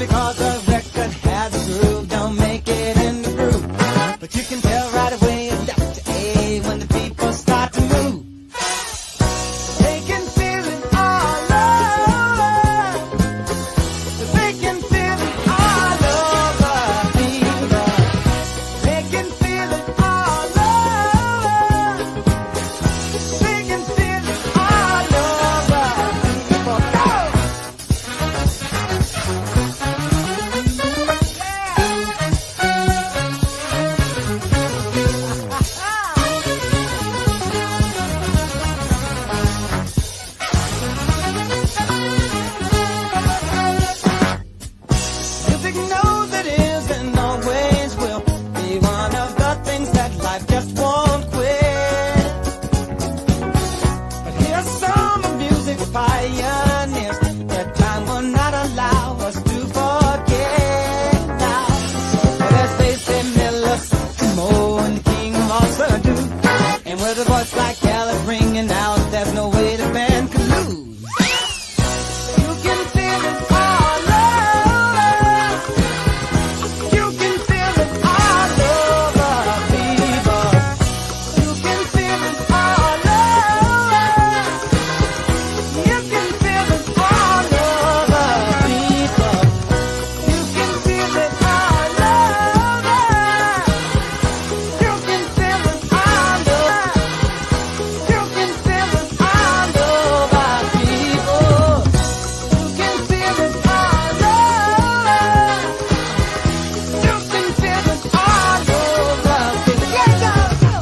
because the record has a groove. Don't make it in the groove, but you can tell right away it's left to A when the people start to move. They can feel it all over. They can feel it all over, people. They can feel it all over. They can feel it all over, people. Go! Music knows it is and always will be one of the things that life just won't quit. But here's some of music's pioneers that time will not allow us to forget now. Well, as they say, Miller, Mo, and the king of all do. And with a voice like Alice ringing out, there's no way the band can lose. You can feel it all over. You can feel it all over, people. You can feel it all over. You can feel it all over, people. You can feel it all over. You can feel it all over. You can feel it all over, people. You can feel it all over. You can feel it all over, people. Yeah, go, go.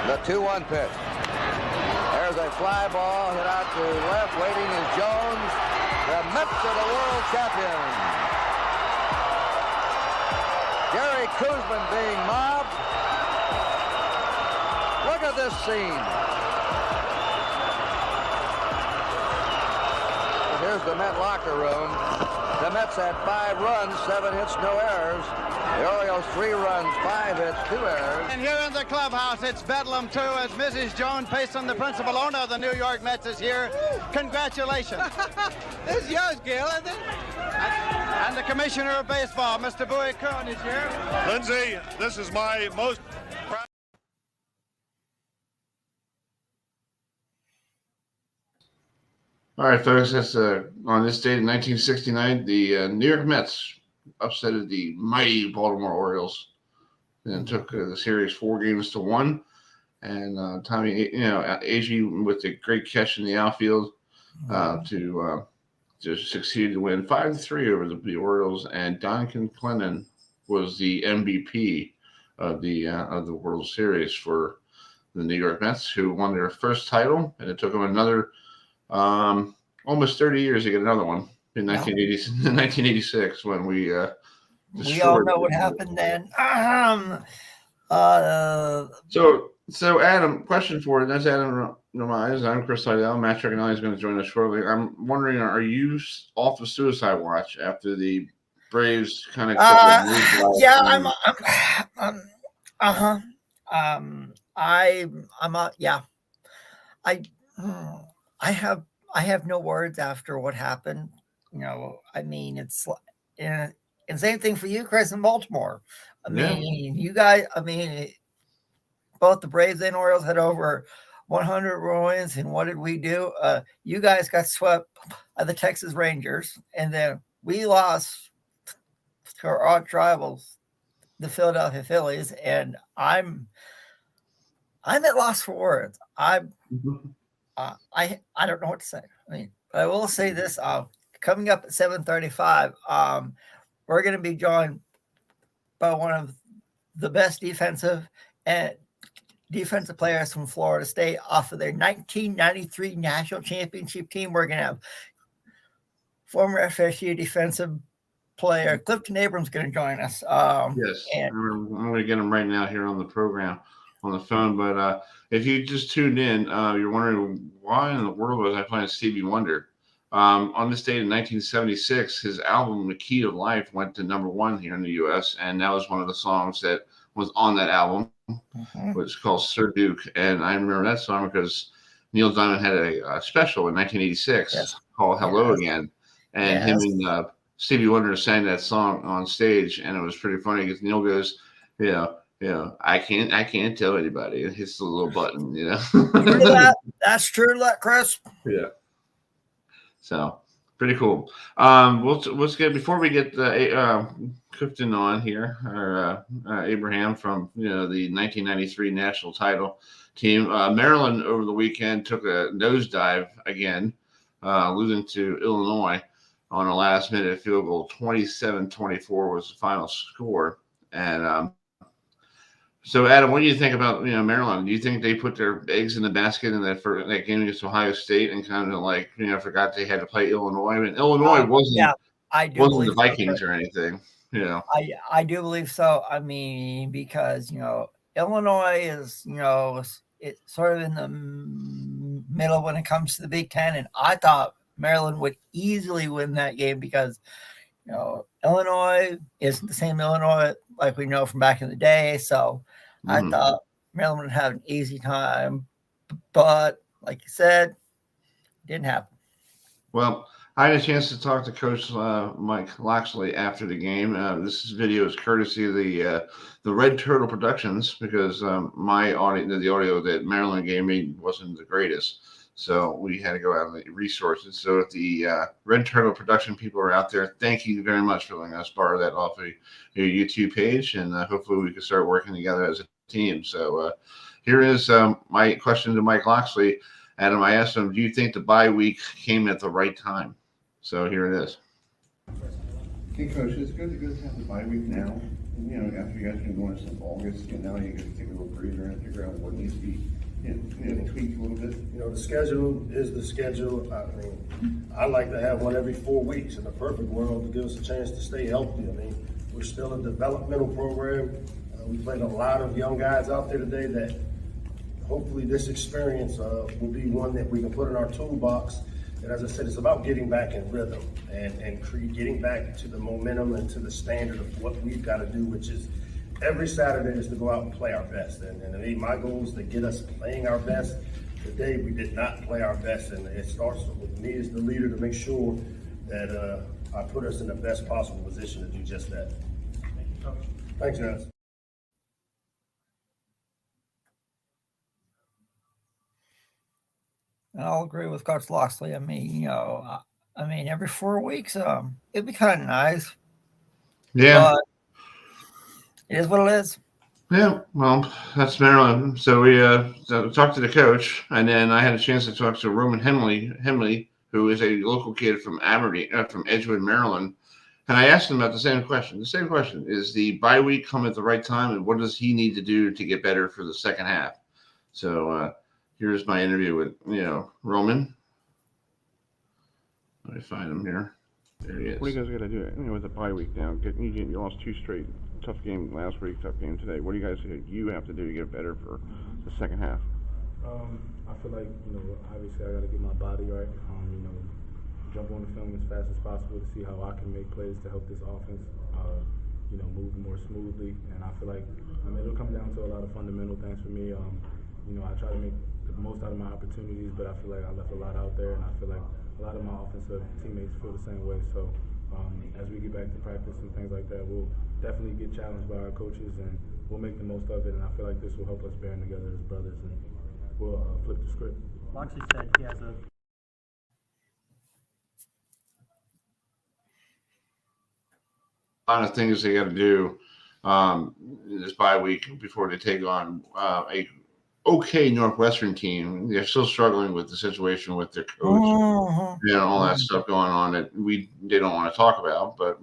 The 2-1 pitch. There's a fly ball hit out to left. Waiting is Jones. The Mets are the world champions. Gary Koosman being mobbed. Look at this scene. Here's the Met locker room. The Mets had 5 runs, 7 hits, no errors. The Orioles 3 runs, 5 hits, 2 errors. And here in the clubhouse, it's Bedlam, too, as Mrs. Joan Payson, the principal owner of the New York Mets, is here. Congratulations. This is yours, Gil, isn't it? And the commissioner of baseball, Mr. Bowie Cohen, is here. Lindsay, this is my most proud. All right, folks, that's on this date in 1969, the New York Mets upsetted the mighty Baltimore Orioles and took the series 4-1. And Tommy, Agee with a great catch in the outfield to succeed to win 5-3 over the Orioles. And Duncan Clennon was the MVP of the World Series for the New York Mets, who won their first title, and it took them another almost 30 years to get another one in 1986 when we all know what happened then. So Adam, question for you. That's Adam Ramaz. I'm Chris Heidel. Matt Trigonelli is going to join us shortly. I'm wondering, are you off of suicide watch after the Braves kind of? Yeah, I have no words after what happened. I mean, it's and same thing for you, Chris, in Baltimore. I mean, you guys. I mean, both the Braves and Orioles had over 100 wins, and what did we do? You guys got swept by the Texas Rangers, and then we lost to our arch rivals, the Philadelphia Phillies, and I'm at loss for words. I don't know what to say. I mean, but I will say this: coming up at 7:35, we're going to be joined by one of the best defensive players from Florida State off of their 1993 national championship team. We're going to have former FSU defensive player Clifton Abrams going to join us. Yes, I'm going to get him right now here on the program on the phone. But if you just tuned in, you're wondering why in the world was I playing Stevie Wonder? On this date in 1976, his album "The Key to Life" went to #1 here in the U.S., and that was one of the songs that was on that album, which is called "Sir Duke." And I remember that song because Neil Diamond had a special in 1986 called "Hello Again," and him and Stevie Wonder sang that song on stage, and it was pretty funny because Neil goes, I can't tell anybody. It hits the little button, That's true, Chris. Yeah. So pretty cool. Let's get before we get Clifton on here, or Abraham from the 1993 national title team. Maryland over the weekend took a nosedive again, losing to Illinois on a last-minute field goal. 27-24 was the final score. And so, Adam, what do you think about Maryland? Do you think they put their eggs in the basket in that game against Ohio State and kind of forgot they had to play Illinois? I mean, Illinois wasn't the Vikings or anything. I do believe so. I mean, because Illinois is it's sort of in the middle when it comes to the Big Ten, and I thought Maryland would easily win that game because Illinois isn't the same Illinois like we know from back in the day. So I thought Maryland would have an easy time, but like you said, it didn't happen. Well, I had a chance to talk to Coach Mike Loxley after the game. This video is courtesy of the Red Turtle Productions because my audio, the audio that Maryland gave me wasn't the greatest. So we had to go out and the resources. So if the Red Turtle production people are out there, thank you very much for letting us borrow that off of your YouTube page. And hopefully we can start working together as a team. So here is my question to Mike Loxley. Adam, I asked him, do you think the bye week came at the right time? So here it is. Hey, Coach, it's good to have the bye week now. And, after you guys been going since August, now you get to take a little breather and figure out what needs to be tweaked a little bit. The schedule is the schedule. I mean, I like to have one every 4 weeks in the perfect world to give us a chance to stay healthy. I mean, we're still a developmental program. We played a lot of young guys out there today that hopefully this experience will be one that we can put in our toolbox. And as I said, it's about getting back in rhythm and getting back to the momentum and to the standard of what we've got to do, which is every Saturday is to go out and play our best. And I mean, my goal is to get us playing our best. Today we did not play our best, and it starts with me as the leader to make sure that I put us in the best possible position to do just that. Thank you, Coach. Thanks, guys. I'll agree with Coach Loxley. I mean, every 4 weeks, it'd be kind of nice. Yeah. But it is what it is. Yeah, well, that's Maryland. So we talked to the coach, and then I had a chance to talk to Roman Hemley, who is a local kid from from Edgewood, Maryland. And I asked him about the same question. The same question: is the bye week come at the right time, and what does he need to do to get better for the second half? So here's my interview with Roman. Let me find him here. There he is. What do you guys got to do? With a bye week now, you lost 2 straight. Tough game last week, tough game today. What do you guys think you have to do to get better for the second half? I feel like, obviously I got to get my body right. Jump on the film as fast as possible to see how I can make plays to help this offense, move more smoothly. And I feel like, it'll come down to a lot of fundamental things for me. I try to make the most out of my opportunities, but I feel like I left a lot out there, and I feel like a lot of my offensive teammates feel the same way. So as we get back to practice and things like that, we'll definitely get challenged by our coaches, and we'll make the most of it. And I feel like this will help us band together as brothers, and we'll flip the script. Loxley said he has a lot of things they got to do this bye week before they take on a okay Northwestern team. They're still struggling with the situation with their coach, all that stuff going on that they don't want to talk about. But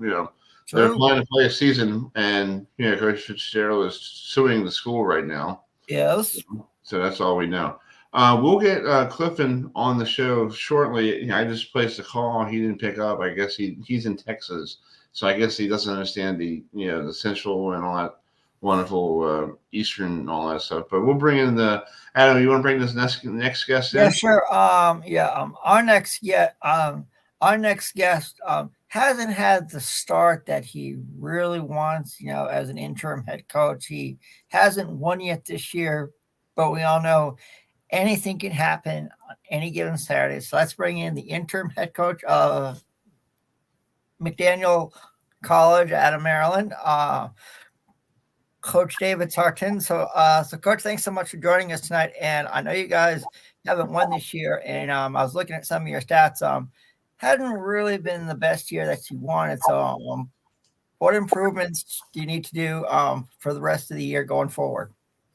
they're planning to play a season, and Coach Fitzgerald is suing the school right now. Yes. So that's all we know. We'll get Clifton on the show shortly. I just placed a call. He didn't pick up. I guess he's in Texas, so I guess he doesn't understand the the Central and all that wonderful Eastern and all that stuff. But we'll bring in Adam. You want to bring this next guest in? Yeah, sure. Our next our next guest hasn't had the start that he really wants, as an interim head coach. He hasn't won yet this year, but we all know anything can happen on any given Saturday. So let's bring in the interim head coach of McDaniel College out of Maryland, Coach David SARTIni. So Coach, thanks so much for joining us tonight. And I know you guys haven't won this year, and I was looking at some of your stats. Hadn't really been the best year that you wanted. So, what improvements do you need to do for the rest of the year going forward?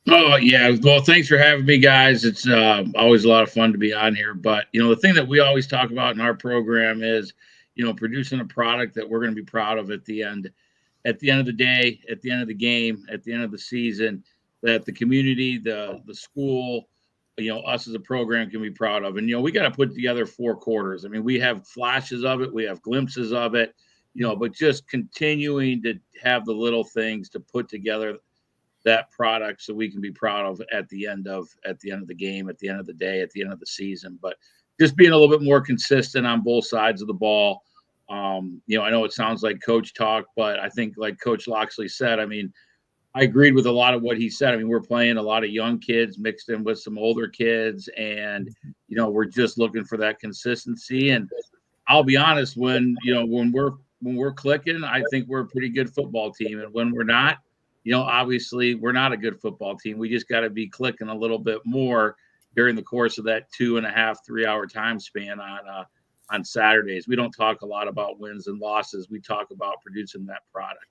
Oh, yeah. Well, thanks for having me, guys. It's always a lot of fun to be on here. But, the thing that we always talk about in our program is, producing a product that we're going to be proud of at the end of the day, at the end of the game, at the end of the season, that the community, the school, us as a program can be proud of. And, we got to put together 4 quarters. I mean, we have flashes of it. We have glimpses of it, but just continuing to have the little things to put together that product so we can be proud of at the end of the game, at the end of the day, at the end of the season. But just being a little bit more consistent on both sides of the ball. I know it sounds like coach talk, but I think like Coach Loxley said, I mean, I agreed with a lot of what he said. I mean, we're playing a lot of young kids mixed in with some older kids, and, we're just looking for that consistency. And I'll be honest, when we're clicking, I think we're a pretty good football team. And when we're not, obviously we're not a good football team. We just got to be clicking a little bit more during the course of that 2.5, 3 hour time span on Saturdays. We don't talk a lot about wins and losses. We talk about producing that product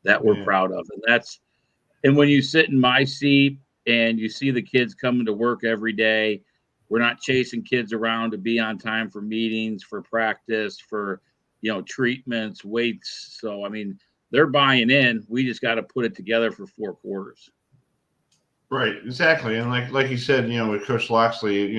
that we're proud of. And when you sit in my seat and you see the kids coming to work every day, we're not chasing kids around to be on time for meetings, for practice, for, treatments, weights. So, I mean, they're buying in. We just got to put it together for 4 quarters. Right, exactly. And like you said, with Coach Loxley,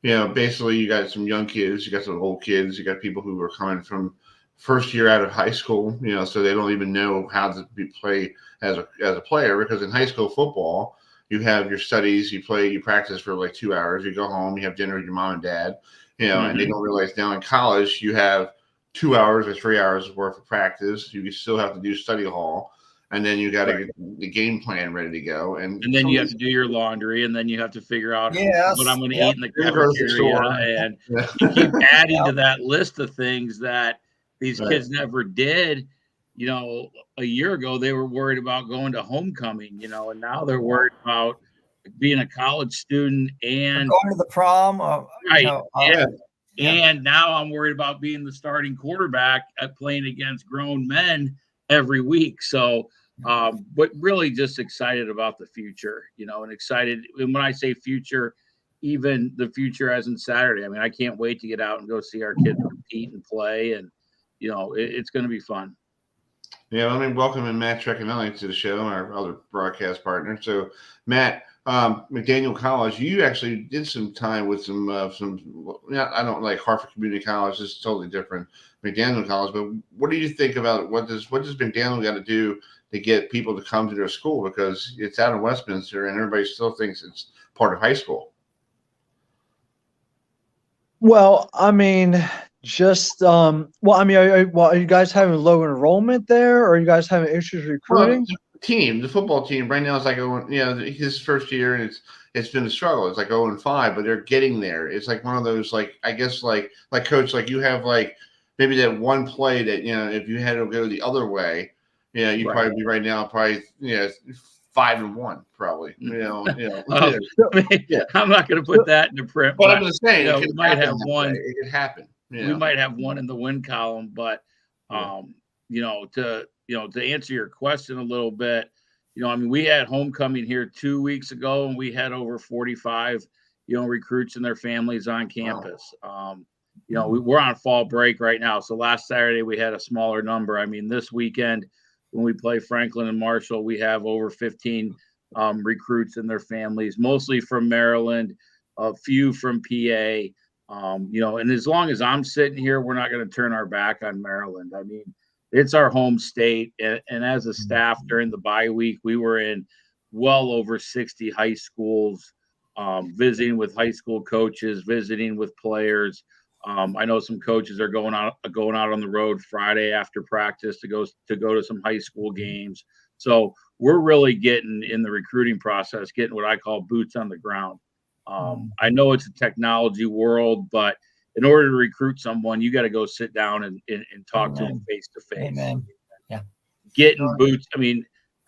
basically you got some young kids, you got some old kids, you got people who are coming from first year out of high school, so they don't even know how to play as a player, because in high school football, you have your studies, you practice for like 2 hours, you go home, you have dinner with your mom and dad, and they don't realize now in college you have 2 hours or 3 hours worth of practice. You still have to do study hall, and then you got to get the game plan ready to go. And then you have to do your laundry, and then you have to figure out what I'm going to eat in the cafeteria. And you keep adding to that list of things that these kids never did. A year ago, they were worried about going to homecoming, and now they're worried about being a college student and going to the prom. And now I'm worried about being the starting quarterback at playing against grown men every week. So, but really just excited about the future, and excited. And when I say future, even the future as in Saturday, I mean, I can't wait to get out and go see our kids compete and play. And, it's going to be fun. Yeah, let me welcome in Matt Trecamelli to the show, our other broadcast partner. So, Matt, McDaniel College, you actually did some time with some. I don't like Hartford Community College. This is totally different. McDaniel College, but what do you think about what does McDaniel got to do to get people to come to their school, because it's out of Westminster and everybody still thinks it's part of high school? Well, I mean, are you guys having low enrollment there, or are you guys having issues recruiting? Well, the football team right now is like, his first year, and it's been a struggle. It's like 0-5, but they're getting there. It's like one of those, like, I guess, like Coach, like you have like maybe that one play that, if you had to go the other way, you'd probably be right now 5-1 probably. I'm not going to put that into print. But I'm just saying, we might have one. It could happen. We might have one in the win column, but to answer your question a little bit, I mean, we had homecoming here 2 weeks ago, and we had over 45, recruits and their families on campus. We're on fall break right now. So last Saturday we had a smaller number. I mean, this weekend when we play Franklin and Marshall, we have over 15 recruits and their families, mostly from Maryland, a few from PA. And as long as I'm sitting here, we're not going to turn our back on Maryland. I mean, it's our home state. And as a staff during the bye week, we were in well over 60 high schools, visiting with high school coaches, visiting with players. I know some coaches are going out on the road Friday after practice to go to some high school games. So we're really getting in the recruiting process, getting what I call boots on the ground. I know it's a technology world, but in order to recruit someone, you got to go sit down and talk to them face to face. Amen. Yeah. Getting boots. I mean,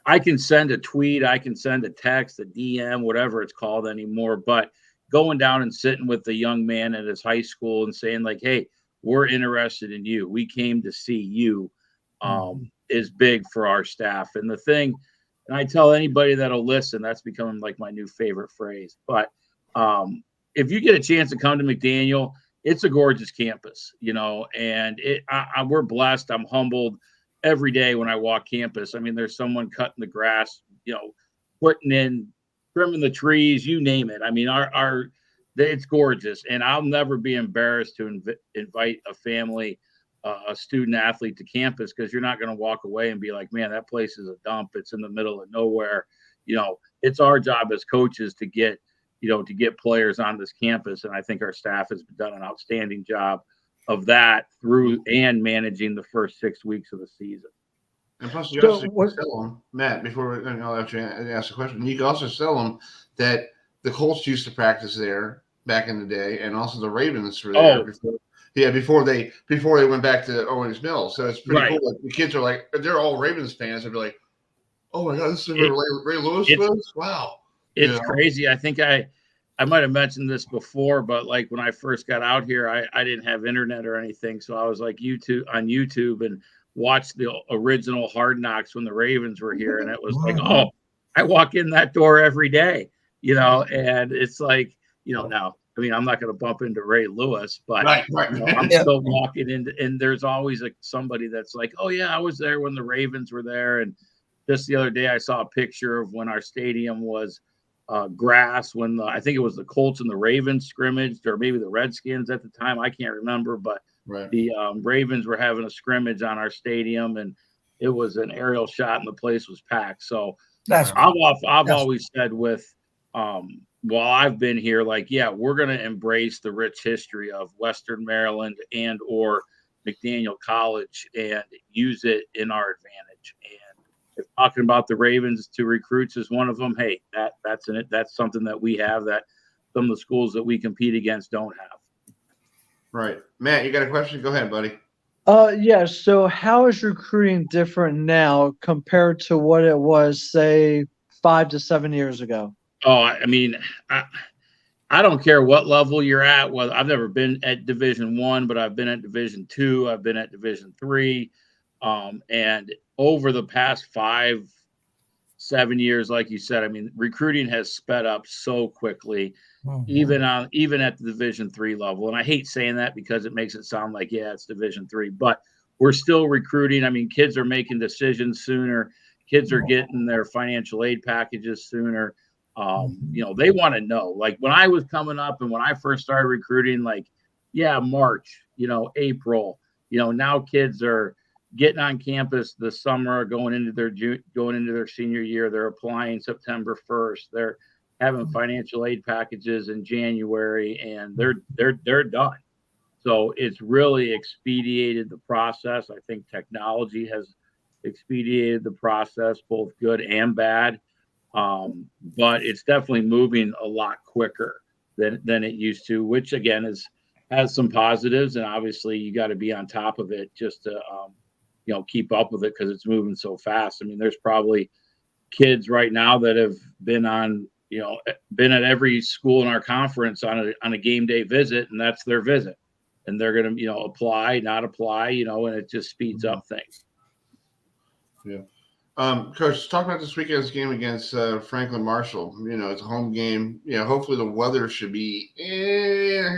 I can send a tweet, I can send a text, a DM, whatever it's called anymore, but going down and sitting with the young man at his high school and saying like, hey, we're interested in you. We came to see you is big for our staff. And the thing, and I tell anybody that'll listen, that's becoming like my new favorite phrase. But if you get a chance to come to McDaniel, it's a gorgeous campus, and we're blessed. I'm humbled every day when I walk campus. I mean, there's someone cutting the grass, trimming the trees, you name it. I mean, it's gorgeous, and I'll never be embarrassed to invite a family, a student athlete to campus, because you're not going to walk away and be like, man, that place is a dump. It's in the middle of nowhere. It's our job as coaches to get players on this campus, and I think our staff has done an outstanding job of that through and managing the first 6 weeks of the season. And plus, you also tell them, Matt, before I'll let you ask a question, you can also tell them that the Colts used to practice there back in the day, and also the Ravens were there before they went back to Owens Mills. So it's pretty cool. Like, the kids are like, they're all Ravens fans. They'll be like, oh my God, this is where Ray Lewis was? Wow. It's crazy. I think I might have mentioned this before, but like when I first got out here, I didn't have internet or anything. So I was like on YouTube and watched the original Hard Knocks when the Ravens were here. And it was like, oh, I walk in that door every day, and it's like, now, I mean, I'm not going to bump into Ray Lewis, but I'm still walking in, and there's always somebody that's like, oh yeah, I was there when the Ravens were there. And just the other day, I saw a picture of when our stadium was grass, when I think it was the Colts and the Ravens scrimmaged, or maybe the Redskins at the time. I can't remember, but the Ravens were having a scrimmage on our stadium, and it was an aerial shot, and the place was packed. So I've always said while I've been here, like, yeah, we're going to embrace the rich history of Western Maryland and or McDaniel College and use it in our advantage. And if talking about the Ravens to recruits is one of them, hey, that's something that we have that some of the schools that we compete against don't have. Right. Matt, you got a question? Go ahead, buddy. Yeah. So how is recruiting different now compared to what it was, say, 5 to 7 years ago? Oh, I mean, I don't care what level you're at. Well, I've never been at Division I, but I've been at Division II. I've been at Division III. And over the past 5-7 years, like you said, I mean, recruiting has sped up so quickly, even at the Division III level. And I hate saying that because it makes it sound like, yeah, it's Division III, but we're still recruiting. I mean, kids are making decisions sooner. Kids are getting their financial aid packages sooner. They want to know. Like when I was coming up and when I first started recruiting, like, yeah, March, April, now kids are getting on campus this summer, going into their senior year. They're applying September 1st. They're having financial aid packages in January, and they're done. So it's really expedited the process. I think technology has expedited the process, both good and bad. But it's definitely moving a lot quicker than it used to, which again has some positives, and obviously you got to be on top of it just to keep up with it because it's moving so fast. I mean, there's probably kids right now that have been at every school in our conference on a game day visit, and that's their visit, and they're going to apply, not apply, and it just speeds up things. Yeah. Coach, talk about this weekend's game against Franklin Marshall. It's a home game. Hopefully the weather should be. It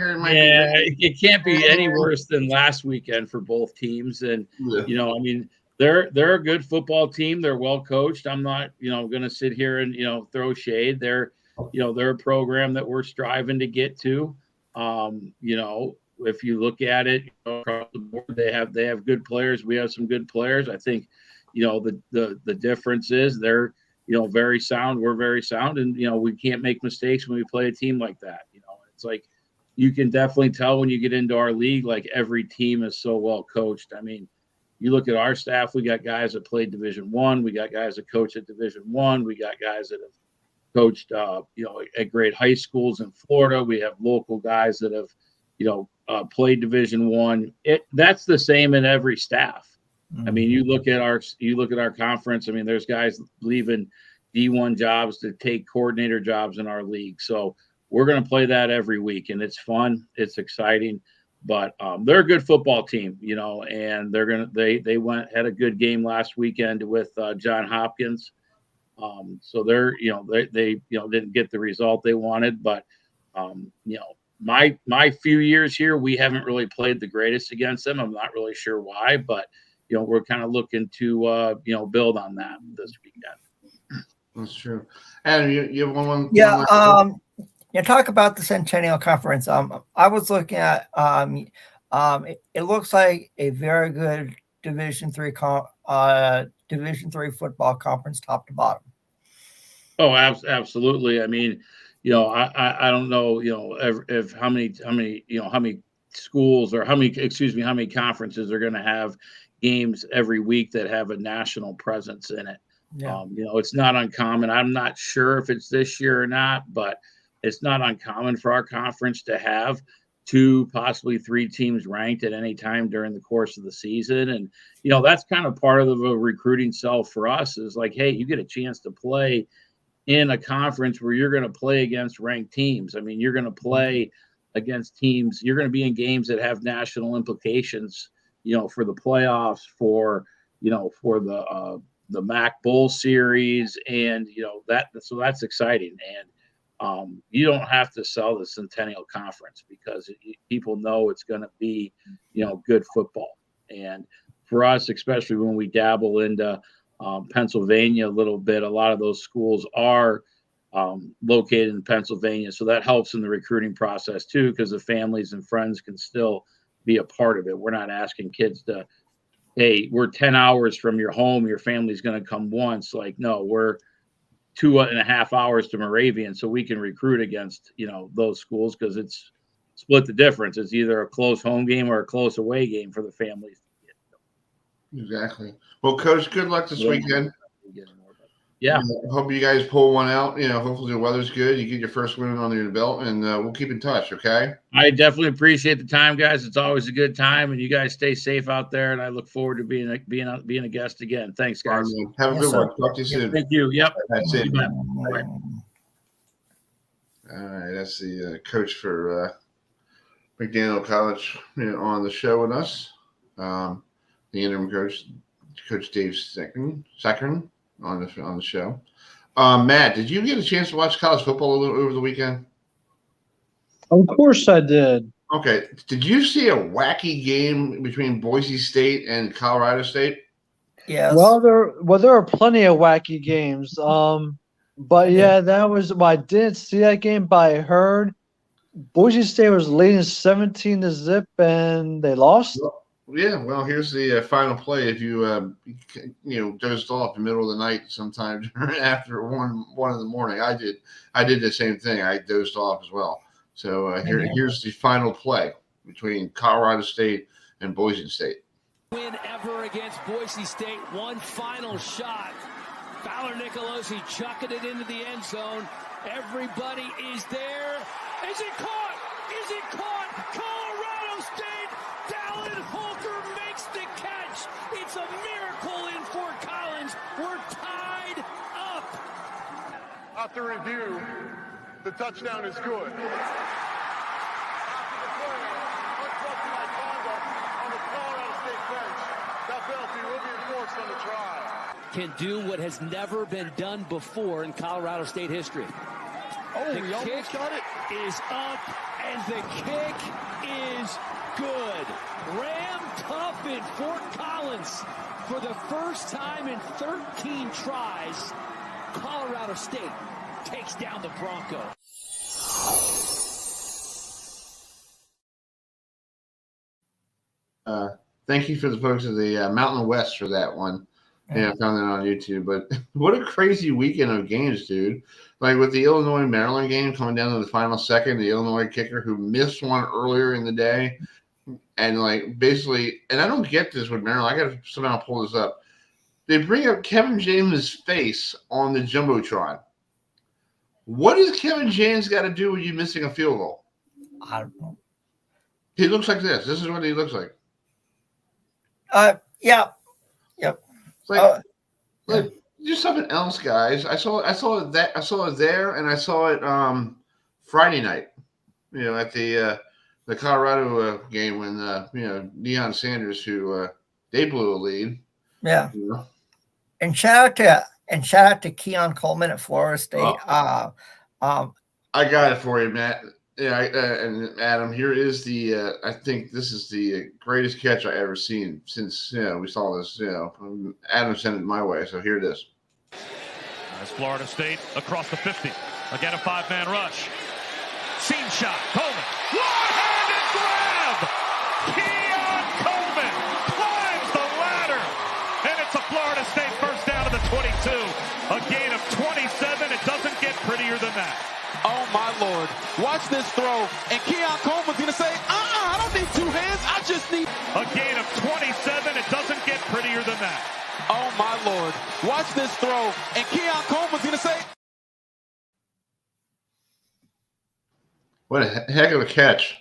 can't be any worse than last weekend for both teams. And I mean, they're a good football team. They're well coached. I'm not going to sit here and throw shade. They're a program that we're striving to get to. If you look at it across the board, they have good players. We have some good players. I think. The difference is they're, very sound. We're very sound. And, we can't make mistakes when we play a team like that. It's like you can definitely tell when you get into our league, like every team is so well coached. I mean, you look at our staff, we got guys that played Division I, we got guys that coach at Division I, we got guys that have coached, at great high schools in Florida. We have local guys that have, played Division I. That's the same in every staff. I mean, you look at our conference. I mean, there's guys leaving D1 jobs to take coordinator jobs in our league. So we're going to play that every week, and it's fun. It's exciting. But they're a good football team, and they had a good game last weekend with John Hopkins. So they didn't get the result they wanted, but my few years here, we haven't really played the greatest against them. I'm not really sure why, but we're kind of looking to build on that this weekend. That's true. Adam, you have one. Yeah. Talk about the Centennial Conference. I was looking at. It looks like a very good Division III football conference, top to bottom. Oh, absolutely. I mean, I don't know, if how many schools or how many conferences are going to have games every week that have a national presence in it. Yeah. It's not uncommon. I'm not sure if it's this year or not, but it's not uncommon for our conference to have 2, possibly 3 teams ranked at any time during the course of the season. And, that's kind of part of the recruiting sell for us is like, hey, you get a chance to play in a conference where you're going to play against ranked teams. I mean, you're going to play against teams. You're going to be in games that have national implications, for the playoffs, for the MAC Bowl series, and so that's exciting. And you don't have to sell the Centennial Conference because people know it's going to be, good football. And for us, especially when we dabble into Pennsylvania a little bit, a lot of those schools are located in Pennsylvania. So that helps in the recruiting process too, because the families and friends can still be a part of it. We're not asking kids to, hey, we're 10 hours from your home, your family's going to come once. Like, no, we're 2.5 hours to Moravian, so we can recruit against, those schools because it's split the difference. It's either a close home game or a close away game for the families. Exactly. Well, Coach, good luck this weekend. Yeah. Hope you guys pull one out. Hopefully the weather's good. You get your first win under your belt, and we'll keep in touch, okay? I definitely appreciate the time, guys. It's always a good time, and you guys stay safe out there, and I look forward to being a guest again. Thanks, guys. Have a good one. Talk to you soon. Thank you. Yep. That's it. Right. All right. That's the coach for McDaniel College on the show with us. The interim coach, Coach Dave Skerry, on the show. Matt, did you get a chance to watch college football over the weekend? Of course I did. Okay. Did you see a wacky game between Boise State and Colorado State? Yes. Well, there are plenty of wacky games. But yeah, that was. Well, I didn't see that game, but I heard Boise State was leading 17-0, and they lost. Yeah, well, here's the final play. If you dozed off in the middle of the night sometime after one in the morning, I did the same thing. I dozed off as well. So here's the final play between Colorado State and Boise State. Win ever against Boise State. One final shot. Fowler Nicolosi chucking it into the end zone. Everybody is there. Is it caught? Is it caught? Colorado State. Dallin Holker makes the catch. It's a miracle in Fort Collins. We're tied up. After review, the touchdown is good. After the play, unsportsmanlike conduct on the Colorado State bench. That penalty will be enforced on the try. Can do what has never been done before in Colorado State history. Oh, the he almost got it. Is up, and the kick is good. Ram tough in Fort Collins for the first time in 13 tries. Colorado State takes down the Bronco. Thank you for the folks of the Mountain West for that one. Yeah, I found that on YouTube. But what a crazy weekend of games, dude. Like with the Illinois-Maryland game coming down to the final second, the Illinois kicker who missed one earlier in the day. And like basically, and I don't get this with Maryland. I got to somehow pull this up. They bring up Kevin James' face on the Jumbotron. What does Kevin James got to do with you missing a field goal? I don't know. He looks like this. This is what he looks like. Yeah. Yep. It's like do something else, guys. I saw it there, and I saw it Friday night. You know, at the Colorado game when Deion Sanders, who they blew a lead. Yeah. You know? And shout out to Keon Coleman at Florida State. I got it for you, Matt. Yeah, and Adam, here is the. I think this is the greatest catch I ever seen since we saw this. Adam sent it my way, so here it is. As Florida State across the 50, again a 5-man rush. Seam shot, Coleman, one-handed grab. Keon Coleman climbs the ladder, and it's a Florida State first down to the 22. A gain of 27. It doesn't get prettier than that. Oh, my Lord. Watch this throw. And Keon Coleman's going to say, I don't need two hands. I just need... A gain of 27. It doesn't get prettier than that. Oh, my Lord. Watch this throw. And Keon Coleman's going to say... What a heck of a catch.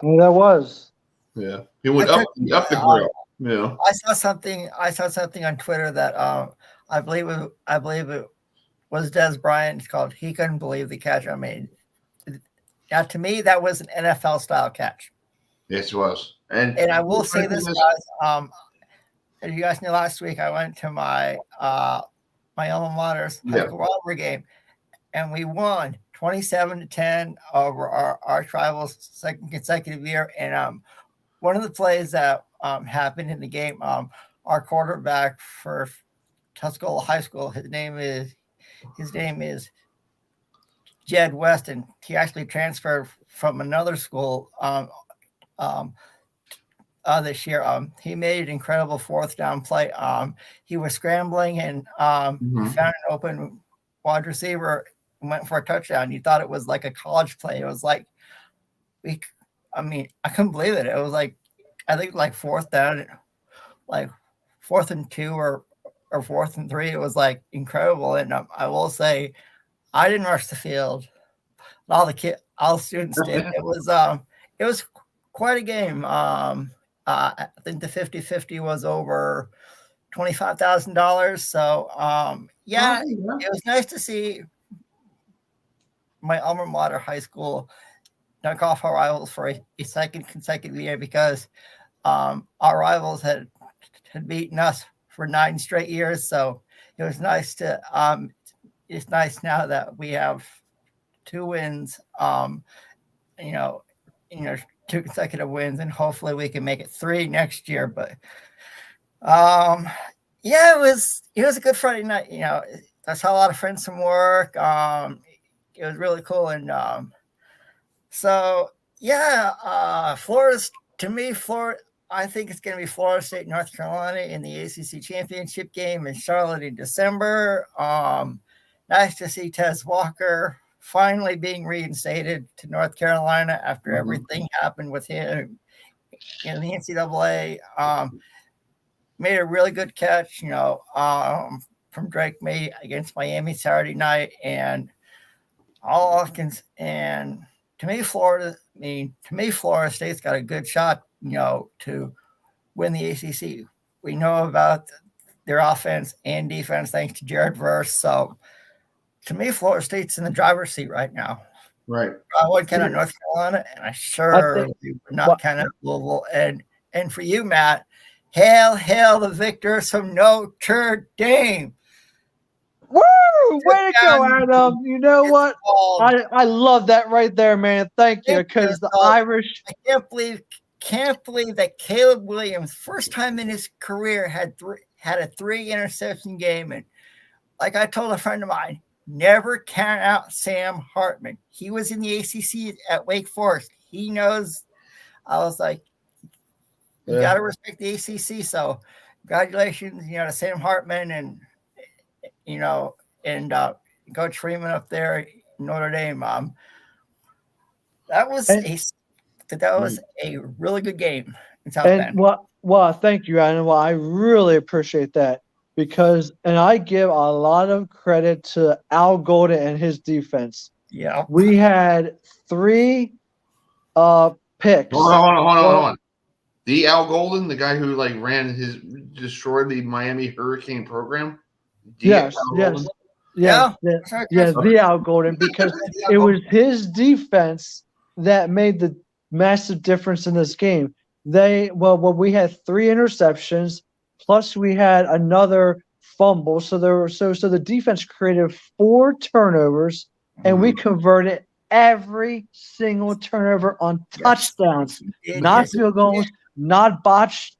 Well, that was. Yeah. He went up the grill. Yeah. I saw something on Twitter that I believe it was Des Bryant. It's called "He Couldn't Believe the Catch I Made." Now, to me, that was an NFL style catch. Yes, it was. And I will say this, guys. As you guys knew, last week I went to my alma mater's high school rivalry game, and we won 27-10 over our arch rivals' second consecutive year. And one of the plays that happened in the game, our quarterback for Tuscola High School, his name is Jed West, and he actually transferred from another school this year. He made an incredible fourth down play. He was scrambling and found an open wide receiver and went for a touchdown. You thought it was like a college play. It was like I couldn't believe it. It was like, I think like fourth down, like 4th and 2 or 4th and 3. It was like incredible. And I will say, I didn't rush the field. All the students did. It was quite a game. I think the 50-50 was over $25,000. So it was nice to see my alma mater high school knock off our rivals for a second consecutive year, because our rivals had beaten us for 9 straight years. So it was nice to it's nice now that we have 2 wins, 2 consecutive wins, and hopefully we can make it 3 next year. But it was a good Friday night. I saw a lot of friends from work. It was really cool. And Florida, I think it's going to be Florida State, North Carolina in the ACC championship game in Charlotte in December. Nice to see Tez Walker finally being reinstated to North Carolina after everything happened with him in the NCAA. Made a really good catch, from Drake May against Miami Saturday night, and and to me, Florida State's got a good shot, to win the ACC. We know about their offense and defense thanks to Jared Verse. So to me, Florida State's in the driver's seat right now. Right. I would count on North Carolina, and I would not count on Louisville. And for you, Matt, hail the victors from Notre Dame. Woo! Way to go, Adam. You know what? I love that right there, man. Thank you, because the Irish. I can't believe that Caleb Williams, first time in his career, had a 3 interception game. And like I told a friend of mine, never count out Sam Hartman. He was in the ACC at Wake Forest. He knows. I was like, you got to respect the ACC. So congratulations, to Sam Hartman and Coach Freeman up there in Notre Dame. That was a really good game in South Bend. Well, thank you, Adam. Well, I really appreciate that because I give a lot of credit to Al Golden and his defense. Yeah. We had 3 picks. Hold on. The Al Golden, the guy who destroyed the Miami Hurricane program. Yes. The Al Golden, because it was his defense that made the massive difference in this game. We had 3 interceptions, plus we had another fumble. So the defense created 4 turnovers, and we converted every single turnover on touchdowns, not field goals, not botched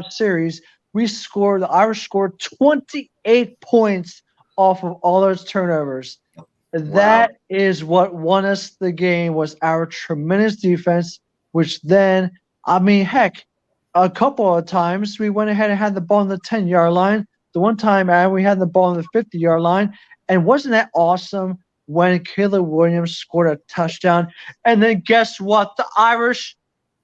series. The Irish scored 28 points off of all those turnovers. Wow. That is what won us the game, was our tremendous defense, which then, a couple of times we went ahead and had the ball on the 10-yard line. The one time we had the ball on the 50-yard line. And wasn't that awesome when Caleb Williams scored a touchdown? And then guess what? The Irish,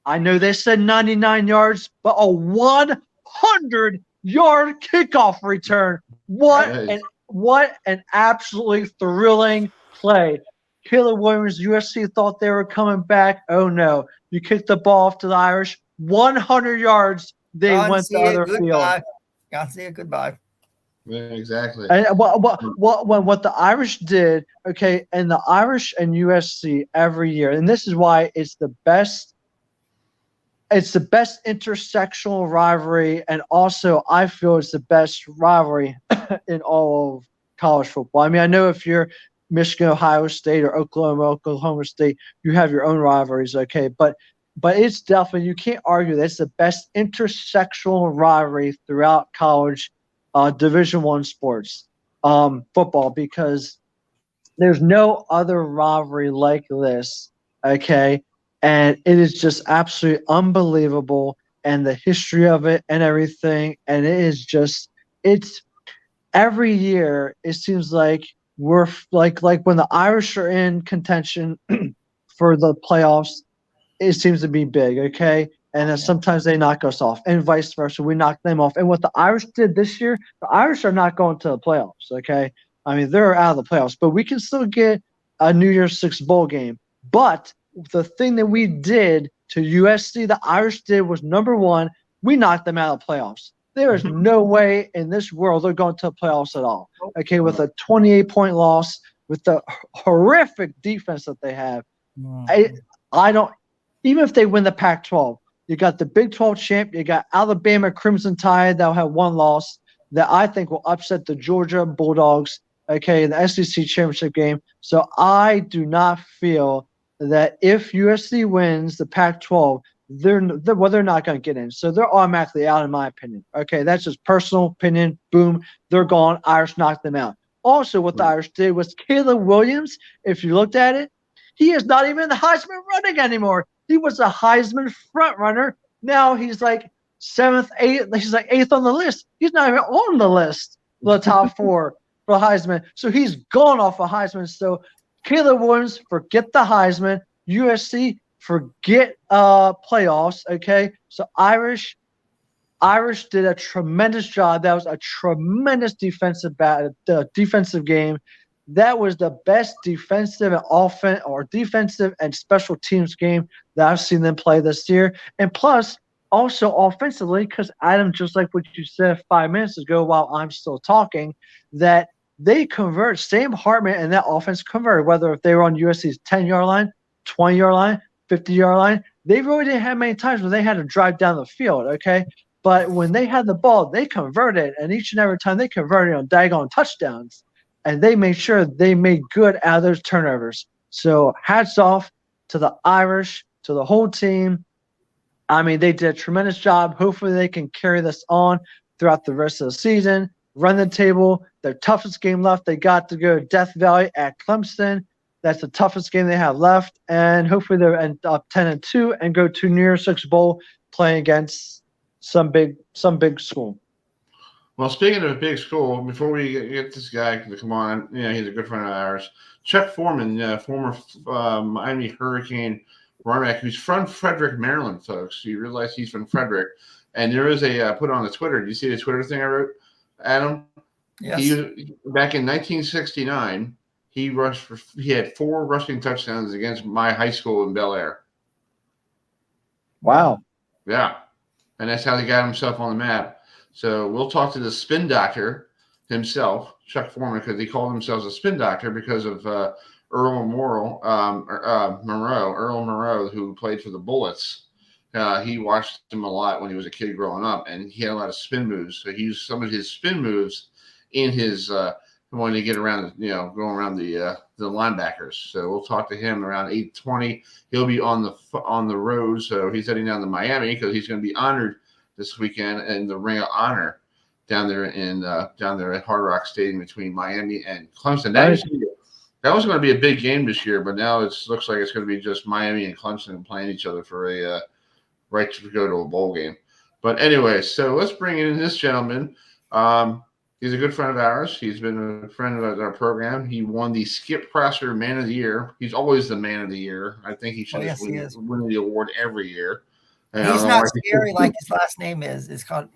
I know they said 99 yards, but a 100-yard kickoff return. What an absolutely thrilling play. Caleb Williams, USC thought they were coming back. Oh, no. You kicked the ball off to the Irish. 100 yards, they went the other field. God say it goodbye. Yeah, exactly. And what the Irish did, okay, and the Irish and USC every year, and this is why it's the best intersectional rivalry, and also I feel it's the best rivalry in all of college football. I know if you're Michigan, Ohio State, or Oklahoma State, you have your own rivalries, okay, but it's definitely, you can't argue that it's the best intersectional rivalry throughout college Division I sports football, because there's no other rivalry like this, okay? And it is just absolutely unbelievable, and the history of it and everything. And it is just, it's every year it seems like we're like when the Irish are in contention for the playoffs, it seems to be big, okay? And then sometimes they knock us off, and vice versa. We knock them off. And what the Irish did this year, the Irish are not going to the playoffs, okay? They're out of the playoffs, but we can still get a New Year's Six bowl game. But the thing that we did to USC, the Irish did, was, number one, we knocked them out of the playoffs. There is no way in this world they're going to the playoffs at all, okay, with a 28-point loss, with the horrific defense that they have. I don't – even if they win the Pac-12, you got the Big 12 champ. You got Alabama Crimson Tide that will have 1 loss that I think will upset the Georgia Bulldogs, okay, in the SEC championship game. So I do not feel that if USC wins the Pac-12, they're not going to get in. So they're automatically out, in my opinion. Okay, that's just personal opinion. Boom, they're gone. Irish knocked them out. Also, what the Irish did was Caleb Williams, if you looked at it, he is not even the Heisman running anymore. He was a Heisman front runner. Now he's like 7th, 8th. He's like 8th on the list. He's not even on the list, the top 4 for Heisman. So he's gone off of Heisman. So Caleb Williams, forget the Heisman. USC, forget playoffs. Okay. So Irish did a tremendous job. That was a tremendous defensive game. That was the best defensive and special teams game that I've seen them play this year. And plus, also offensively, because Adam, just like what you said 5 minutes ago while I'm still talking, that they convert. Sam Hartman and that offense converted, whether if they were on USC's 10-yard line, 20-yard line, 50-yard line. They really didn't have many times when they had to drive down the field, okay? But when they had the ball, they converted, and each and every time they converted on daggone touchdowns. And they made sure they made good out of those turnovers. So hats off to the Irish, to the whole team. They did a tremendous job. Hopefully they can carry this on throughout the rest of the season, run the table. Their toughest game left, they got to go to Death Valley at Clemson. That's the toughest game they have left. And hopefully they'll end up 10-2 and go to New Year's Six Bowl playing against some big school. Well, speaking of a big school, before we get this guy to come on, he's a good friend of ours. Chuck Foreman, former Miami Hurricane running back, who's from Frederick, Maryland, folks. You realize he's from Frederick. And there is a put on the Twitter. Do you see the Twitter thing I wrote, Adam? Yes. Back in 1969, he had 4 rushing touchdowns against my high school in Bel Air. Wow. Yeah. And that's how he got himself on the map. So we'll talk to the spin doctor himself, Chuck Foreman, because he called himself a spin doctor because of Earl Moreau, who played for the Bullets. He watched him a lot when he was a kid growing up, and he had a lot of spin moves. So he used some of his spin moves in his when to get around, going around the linebackers. So we'll talk to him around 8:20. He'll be on the road, so he's heading down to Miami because he's going to be honored this weekend in the Ring of Honor down there at Hard Rock Stadium between Miami and Clemson. That was going to be a big game this year, but now it looks like it's going to be just Miami and Clemson playing each other for a right to go to a bowl game. But anyway, so let's bring in this gentleman. He's a good friend of ours. He's been a friend of our program. He won the Skip Prosser Man of the Year. He's always the Man of the Year. I think he should win the award every year. He's not scary like his last name is. It's called.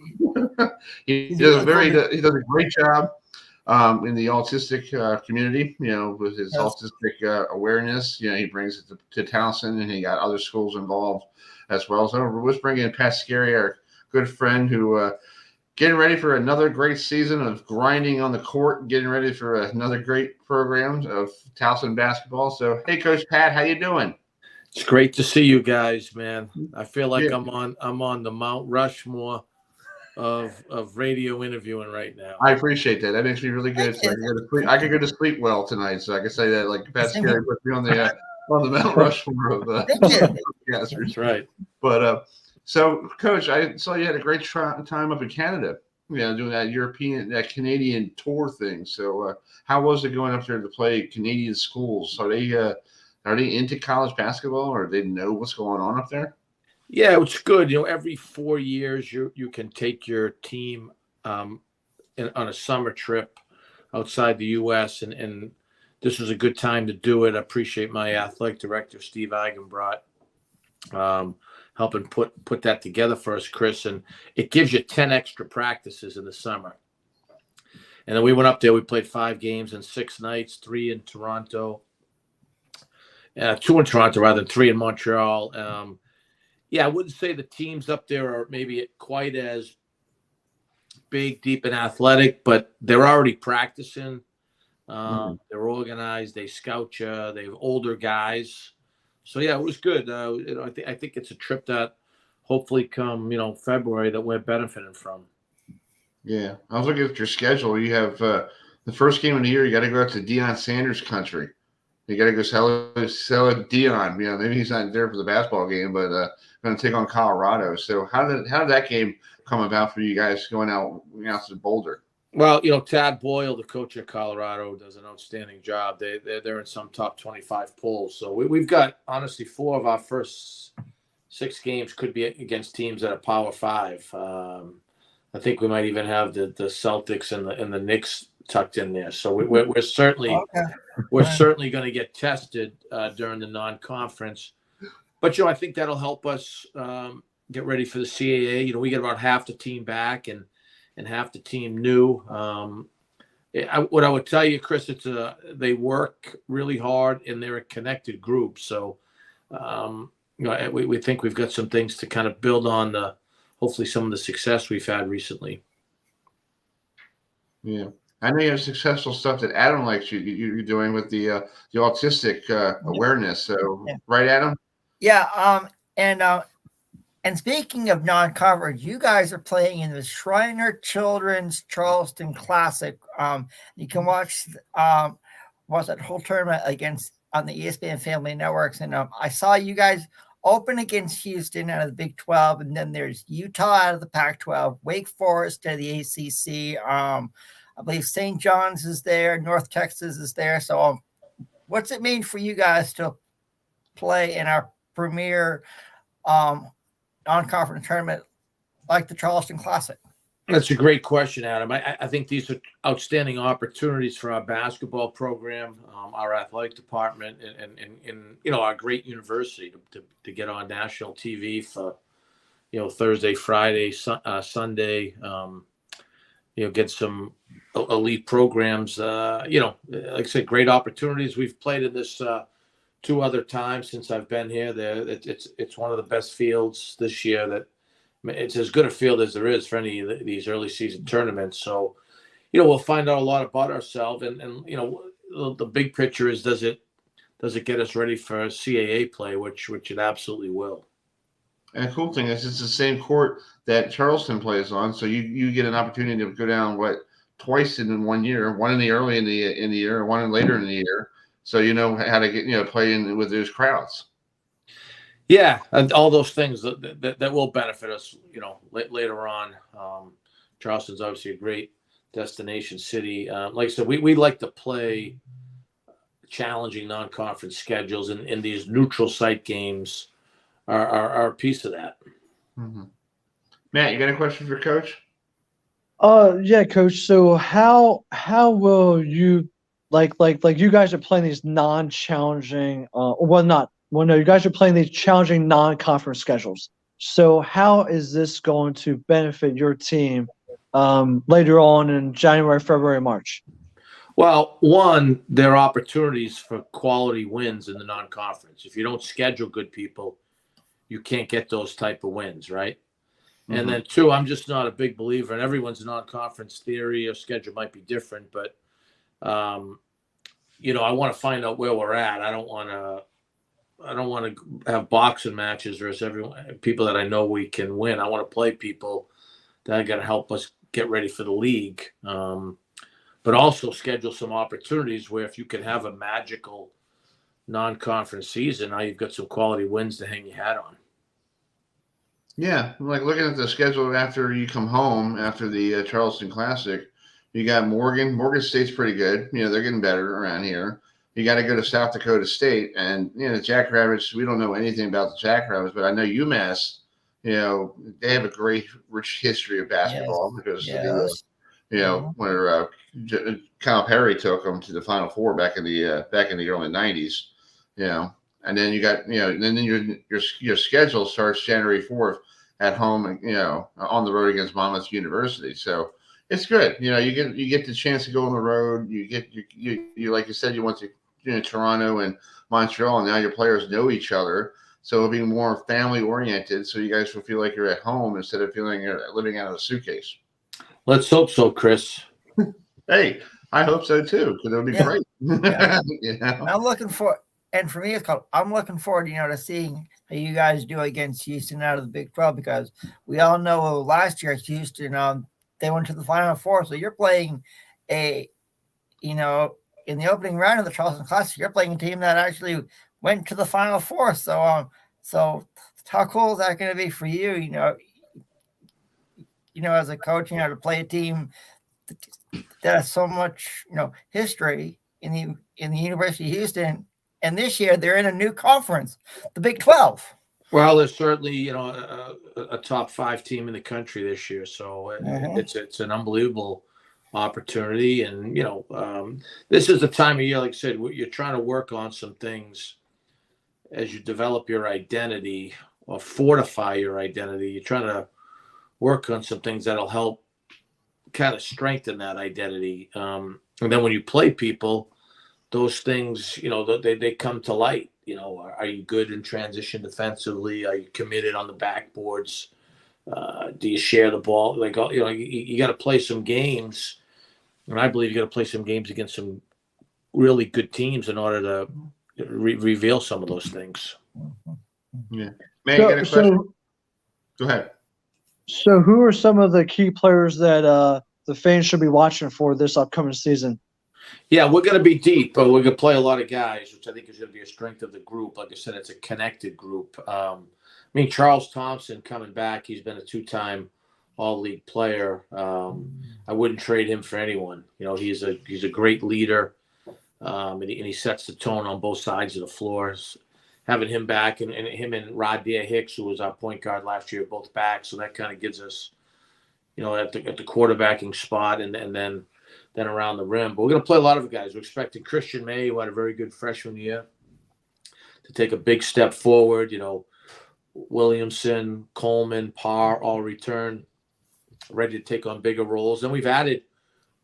He does a great job in the autistic community. With his autistic awareness. He brings it to Towson, and he got other schools involved as well. So let's bring in Pat Skerry, our good friend, who getting ready for another great season of grinding on the court, getting ready for another great program of Towson basketball. So, hey, Coach Pat, how you doing? It's great to see you guys, man. I feel like I'm on the Mount Rushmore of radio interviewing right now. I appreciate that. That makes me really good. So I can go to sleep well tonight. So I can say that, like Pat Skerry put me on the Mount Rushmore of podcasters. That's right. But so, Coach, I saw you had a great time up in Canada. Doing that Canadian tour thing. So, how was it going up there to play Canadian schools? Are they into college basketball, or they know what's going on up there? Yeah, it's good. Every 4 years you can take your team on a summer trip outside the U.S. and this was a good time to do it. I appreciate my athletic director Steve Eigenbrot helping put that together for us, Chris. And it gives you 10 extra practices in the summer. And then we went up there. We played 5 games in 6 nights, 3 in Toronto. 2 in Toronto rather than 3 in Montreal. I wouldn't say the teams up there are maybe quite as big, deep, and athletic, but they're already practicing. They're organized. They scout you. They have older guys. So, it was good. I think it's a trip that hopefully come, February that we're benefiting from. Yeah. I was looking at your schedule. You have the first game of the year, you got to go out to Deion Sanders country. You got to go sell it Dion. Maybe he's not there for the basketball game, but going to take on Colorado. So how did that game come about for you guys going out to Boulder? Well, Tad Boyle, the coach of Colorado, does an outstanding job. They're in some top 25 polls. So we've got, honestly, 4 of our first 6 games could be against teams that are Power 5. I think we might even have the Celtics and the Knicks tucked in there. So we're certainly going to get tested during the non-conference. But I think that'll help us get ready for the CAA. We get about half the team back and half the team new. What I would tell you, Chris, they work really hard and they're a connected group. So we think we've got some things to kind of build on hopefully some of the success we've had recently. Yeah. I know you have successful stuff that Adam likes you're doing with the autistic awareness. So, right, Adam? Yeah. And speaking of non-coverage, you guys are playing in the Shriner Children's Charleston Classic. You can watch that whole tournament on the ESPN Family Networks. And I saw you guys open against Houston out of the Big 12, and then there's Utah out of the Pac-12, Wake Forest out of the ACC. I believe St. John's is there, North Texas is there. So what's it mean for you guys to play in our premier non-conference tournament like the Charleston Classic? That's a great question, Adam. I think these are outstanding opportunities for our basketball program, our athletic department, and our great university to get on national TV for Thursday, Friday, Sunday. Get some elite programs. Like I said, great opportunities. We've played in this 2 other times since I've been here. It's one of the best fields this year. That it's as good a field as there is for any of these early season tournaments. So, we'll find out a lot about ourselves. And the big picture is, does it get us ready for CAA play, which it absolutely will. And the cool thing is, it's the same court that Charleston plays on, so you get an opportunity to go down twice in 1 year, one in the early in the year, one in later in the year, so you know how to get play in with those crowds. Yeah, and all those things that will benefit us, later on. Charleston's obviously a great destination city. Like I said, we like to play challenging non-conference schedules, and these neutral site games are a piece of that. Mm-hmm. Matt, you got a question for Coach? Yeah, Coach. So how will you like you guys are playing these non-challenging you guys are playing these challenging non-conference schedules. So how is this going to benefit your team later on in January, February, March? Well, one, there are opportunities for quality wins in the non-conference. If you don't schedule good people, you can't get those type of wins, right? Mm-hmm. And then 2, I'm just not a big believer in everyone's non-conference theory or schedule might be different, but I want to find out where we're at. I don't want to have boxing matches versus people that I know we can win. I want to play people that are going to help us get ready for the league, but also schedule some opportunities where if you can have a magical non-conference season, now you've got some quality wins to hang your hat on. Yeah, like looking at the schedule after you come home after the Charleston Classic, you got Morgan. Morgan State's pretty good. They're getting better around here. You got to go to South Dakota State, and the Jackrabbits. We don't know anything about the Jackrabbits, but I know UMass. They have a great, rich history of basketball because where Kyle Perry took them to the Final Four back in the early '90s. And then you got and then your schedule starts January 4th at home, on the road against Monmouth University. So it's good. You get the chance to go on the road. You get you like you said, you went to Toronto and Montreal, and now your players know each other. So it'll be more family oriented. So you guys will feel like you're at home instead of feeling you're living out of a suitcase. Let's hope so, Chris. Hey, I hope so too, because it'll be great. Yeah. I'm looking for. And for me, I'm looking forward, to seeing how you guys do against Houston out of the Big 12, because we all know last year Houston, they went to the Final Four. So you're playing in the opening round of the Charleston Classic, you're playing a team that actually went to the Final Four. So how cool is that going to be for you? As a coach, to play a team that has so much, history in the University of Houston. And this year they're in a new conference, the Big 12. Well, there's certainly a top 5 team in the country this year, so it's an unbelievable opportunity. And this is the time of year, like I said, you're trying to work on some things as you develop your identity or fortify your identity. You're trying to work on some things that'll help kind of strengthen that identity. And then when you play people, those things, they come to light. Are you good in transition defensively? Are you committed on the backboards? Do you share the ball? You got to play some games, and I believe you got to play some games against some really good teams in order to reveal some of those things. Yeah, man, you got a question? Go ahead. So, who are some of the key players that the fans should be watching for this upcoming season? Yeah, we're going to be deep, but we're going to play a lot of guys, which I think is going to be a strength of the group. Like I said, it's a connected group. Charles Thompson coming back, he's been a 2-time all-league player. I wouldn't trade him for anyone. He's a great leader, and he sets the tone on both sides of the floor. Having him back, and him and Rod Hicks, who was our point guard last year, both back, so that kind of gives us at the quarterbacking spot, and then around the rim. But we're going to play a lot of guys. We're expecting Christian May, who had a very good freshman year, to take a big step forward. Williamson, Coleman, Parr all return, ready to take on bigger roles. And we've added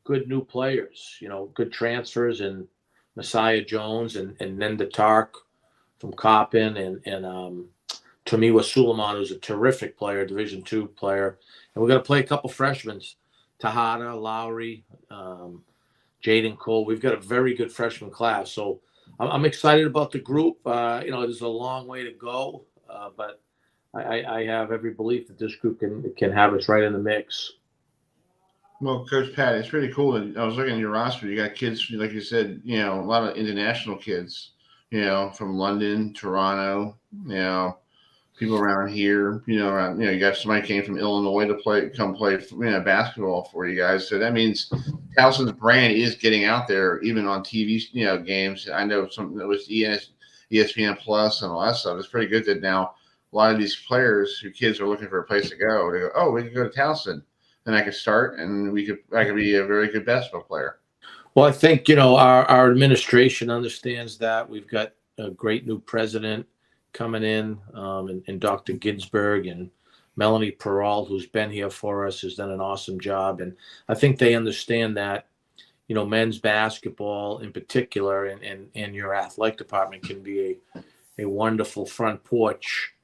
good new players, good transfers, and Messiah Jones and Nenda Tark from Coppin, and Tomiwa Suleiman, who's a terrific player, Division II player. And we're going to play a couple freshmen, Tejada, Lowry, Jaden Cole. We've got a very good freshman class. So I'm excited about the group. There's a long way to go, but I have every belief that this group can have us right in the mix. Well, Coach Pat, it's pretty cool. And I was looking at your roster. You got kids, like you said, a lot of international kids, from London, Toronto, people around here, you got somebody came from Illinois to come play basketball for you guys. So that means Towson's brand is getting out there, even on TV, games. I know some with ESPN Plus and all that stuff. It's pretty good that now a lot of these players who kids are looking for a place to go. They go, oh, we can go to Towson, and I could start, and I could be a very good basketball player. Well, I think our administration understands that. We've got a great new president coming in, and Dr. Ginsburg and Melanie Peralt, who's been here for us, has done an awesome job. And I think they understand that, men's basketball in particular and your athletic department can be a wonderful front porch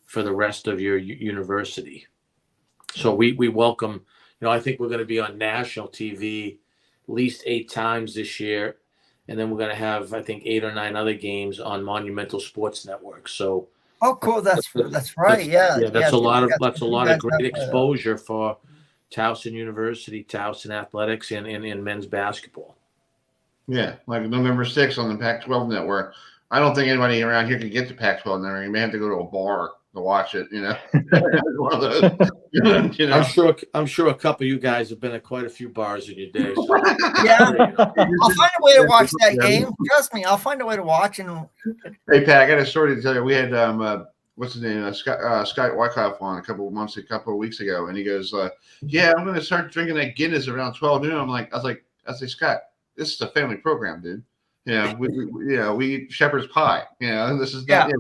for the rest of your university. So we welcome, I think we're going to be on national TV at least 8 times this year. And then we're going to have, I think, 8 or 9 other games on Monumental Sports Network. So, cool. That's right. That's a lot of great exposure for Towson University, Towson athletics, and men's basketball. Yeah, like November 6th on the Pac-12 network. I don't think anybody around here can get the Pac-12 network. You may have to go to a bar to watch it. One of those, I'm sure a couple of you guys have been at quite a few bars in your day. So. Yeah, I'll find a way to watch that game. Trust me, I'll find a way to watch. And hey, Pat, I got a story to tell you. We had what's his name, Scott Wyckoff on a couple of weeks ago, and he goes, "Yeah, I'm going to start drinking that Guinness around 12 noon." I was like, Scott, this is a family program, dude. We eat shepherd's pie. This is not.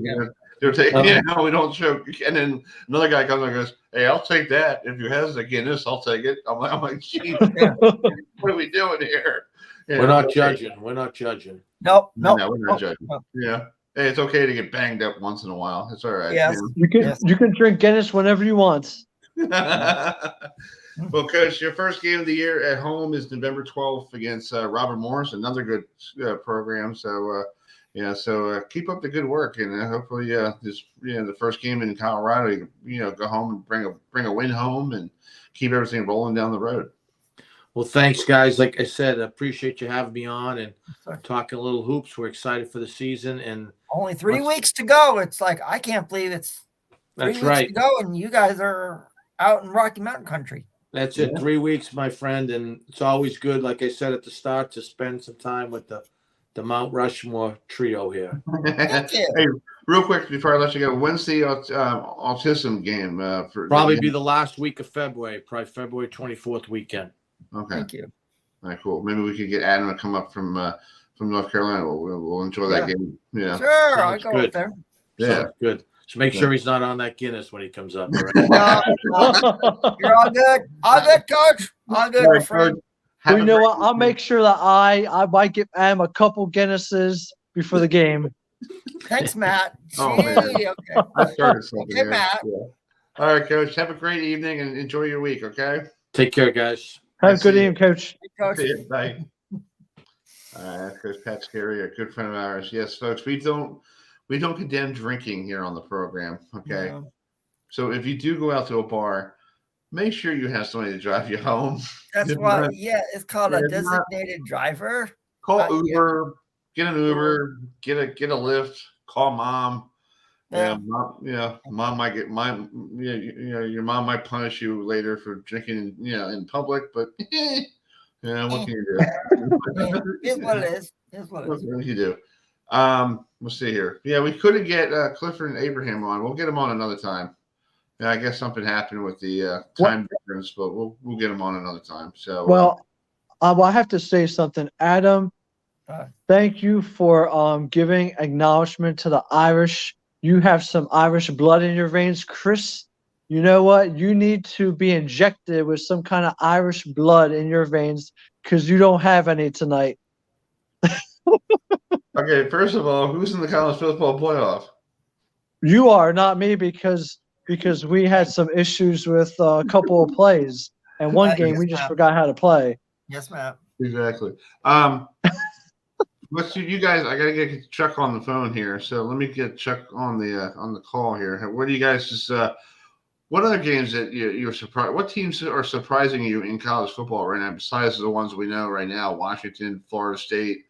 They're taking, we don't choke. And then another guy comes and goes, "Hey, I'll take that. If you has a Guinness, I'll take it." I'm like, "Geez, what are we doing here?" We're not judging. We're not judging. No, we're not judging. Yeah, hey, it's okay to get banged up once in a while. It's all right. Yes. You can drink Guinness whenever you want. Well, Coach, your first game of the year at home is November 12th against Robert Morris, another good program. So. So keep up the good work, and hopefully, the first game in Colorado, go home and bring a win home and keep everything rolling down the road. Well, thanks, guys. Like I said, I appreciate you having me on and talking a little hoops. We're excited for the season, and only 3 weeks to go. It's like I can't believe it's 3 weeks to go, and you guys are out in Rocky Mountain country. That's it. 3 weeks, my friend, and it's always good, like I said at the start, to spend some time with the Mount Rushmore trio here. Hey, real quick before I let you go, when's the autism game? Probably be the last week of February, probably February 24th weekend. Okay. Thank you. All right, cool. Maybe we could get Adam to come up from North Carolina. We'll enjoy that game. Yeah. Sure, I'll go up there. Yeah. Sounds good. So make sure he's not on that Guinness when he comes up. All right? You're all good. All good, Coach. All good, my friend. Well, you know what? I'll make sure that I might give Adam a couple Guinnesses before the game. Thanks, Matt. Oh, man. Okay. I started something. Okay, here. Matt. Yeah. All right, Coach. Have a great evening and enjoy your week, okay? Take care, guys. Have a good evening, Coach. Coach. Bye. That's Coach Pat Skerry, a good friend of ours. Yes, folks, we don't condemn drinking here on the program, okay? Yeah. So if you do go out to a bar, make sure you have somebody to drive you home. That's why, it's called a designated driver. Call Uber, get an Uber, get a Lyft, call mom. Yeah. Mom might get your mom might punish you later for drinking, in public, but what can you do? It's what it is. It's what it is. What can you do? We'll see here. Yeah, we couldn't get Clifford and Abraham on. We'll get them on another time. Yeah, I guess something happened with the time difference, but we'll get him on another time. So Well, I have to say something, Adam. Thank you for giving acknowledgement to the Irish. You have some Irish blood in your veins, Chris. You know what? You need to be injected with some kind of Irish blood in your veins because you don't have any tonight. okay, first of all, who's in the college football playoff? You are, not me, because we had some issues with a couple of plays, and one game we just forgot how to play. Yes, ma'am. Exactly. Let's see, you guys. I gotta get Chuck on the phone here, so let me get Chuck on the call here. What do you guys just? What other games that you're surprised? What teams are surprising you in college football right now, besides the ones we know right now? Washington, Florida State,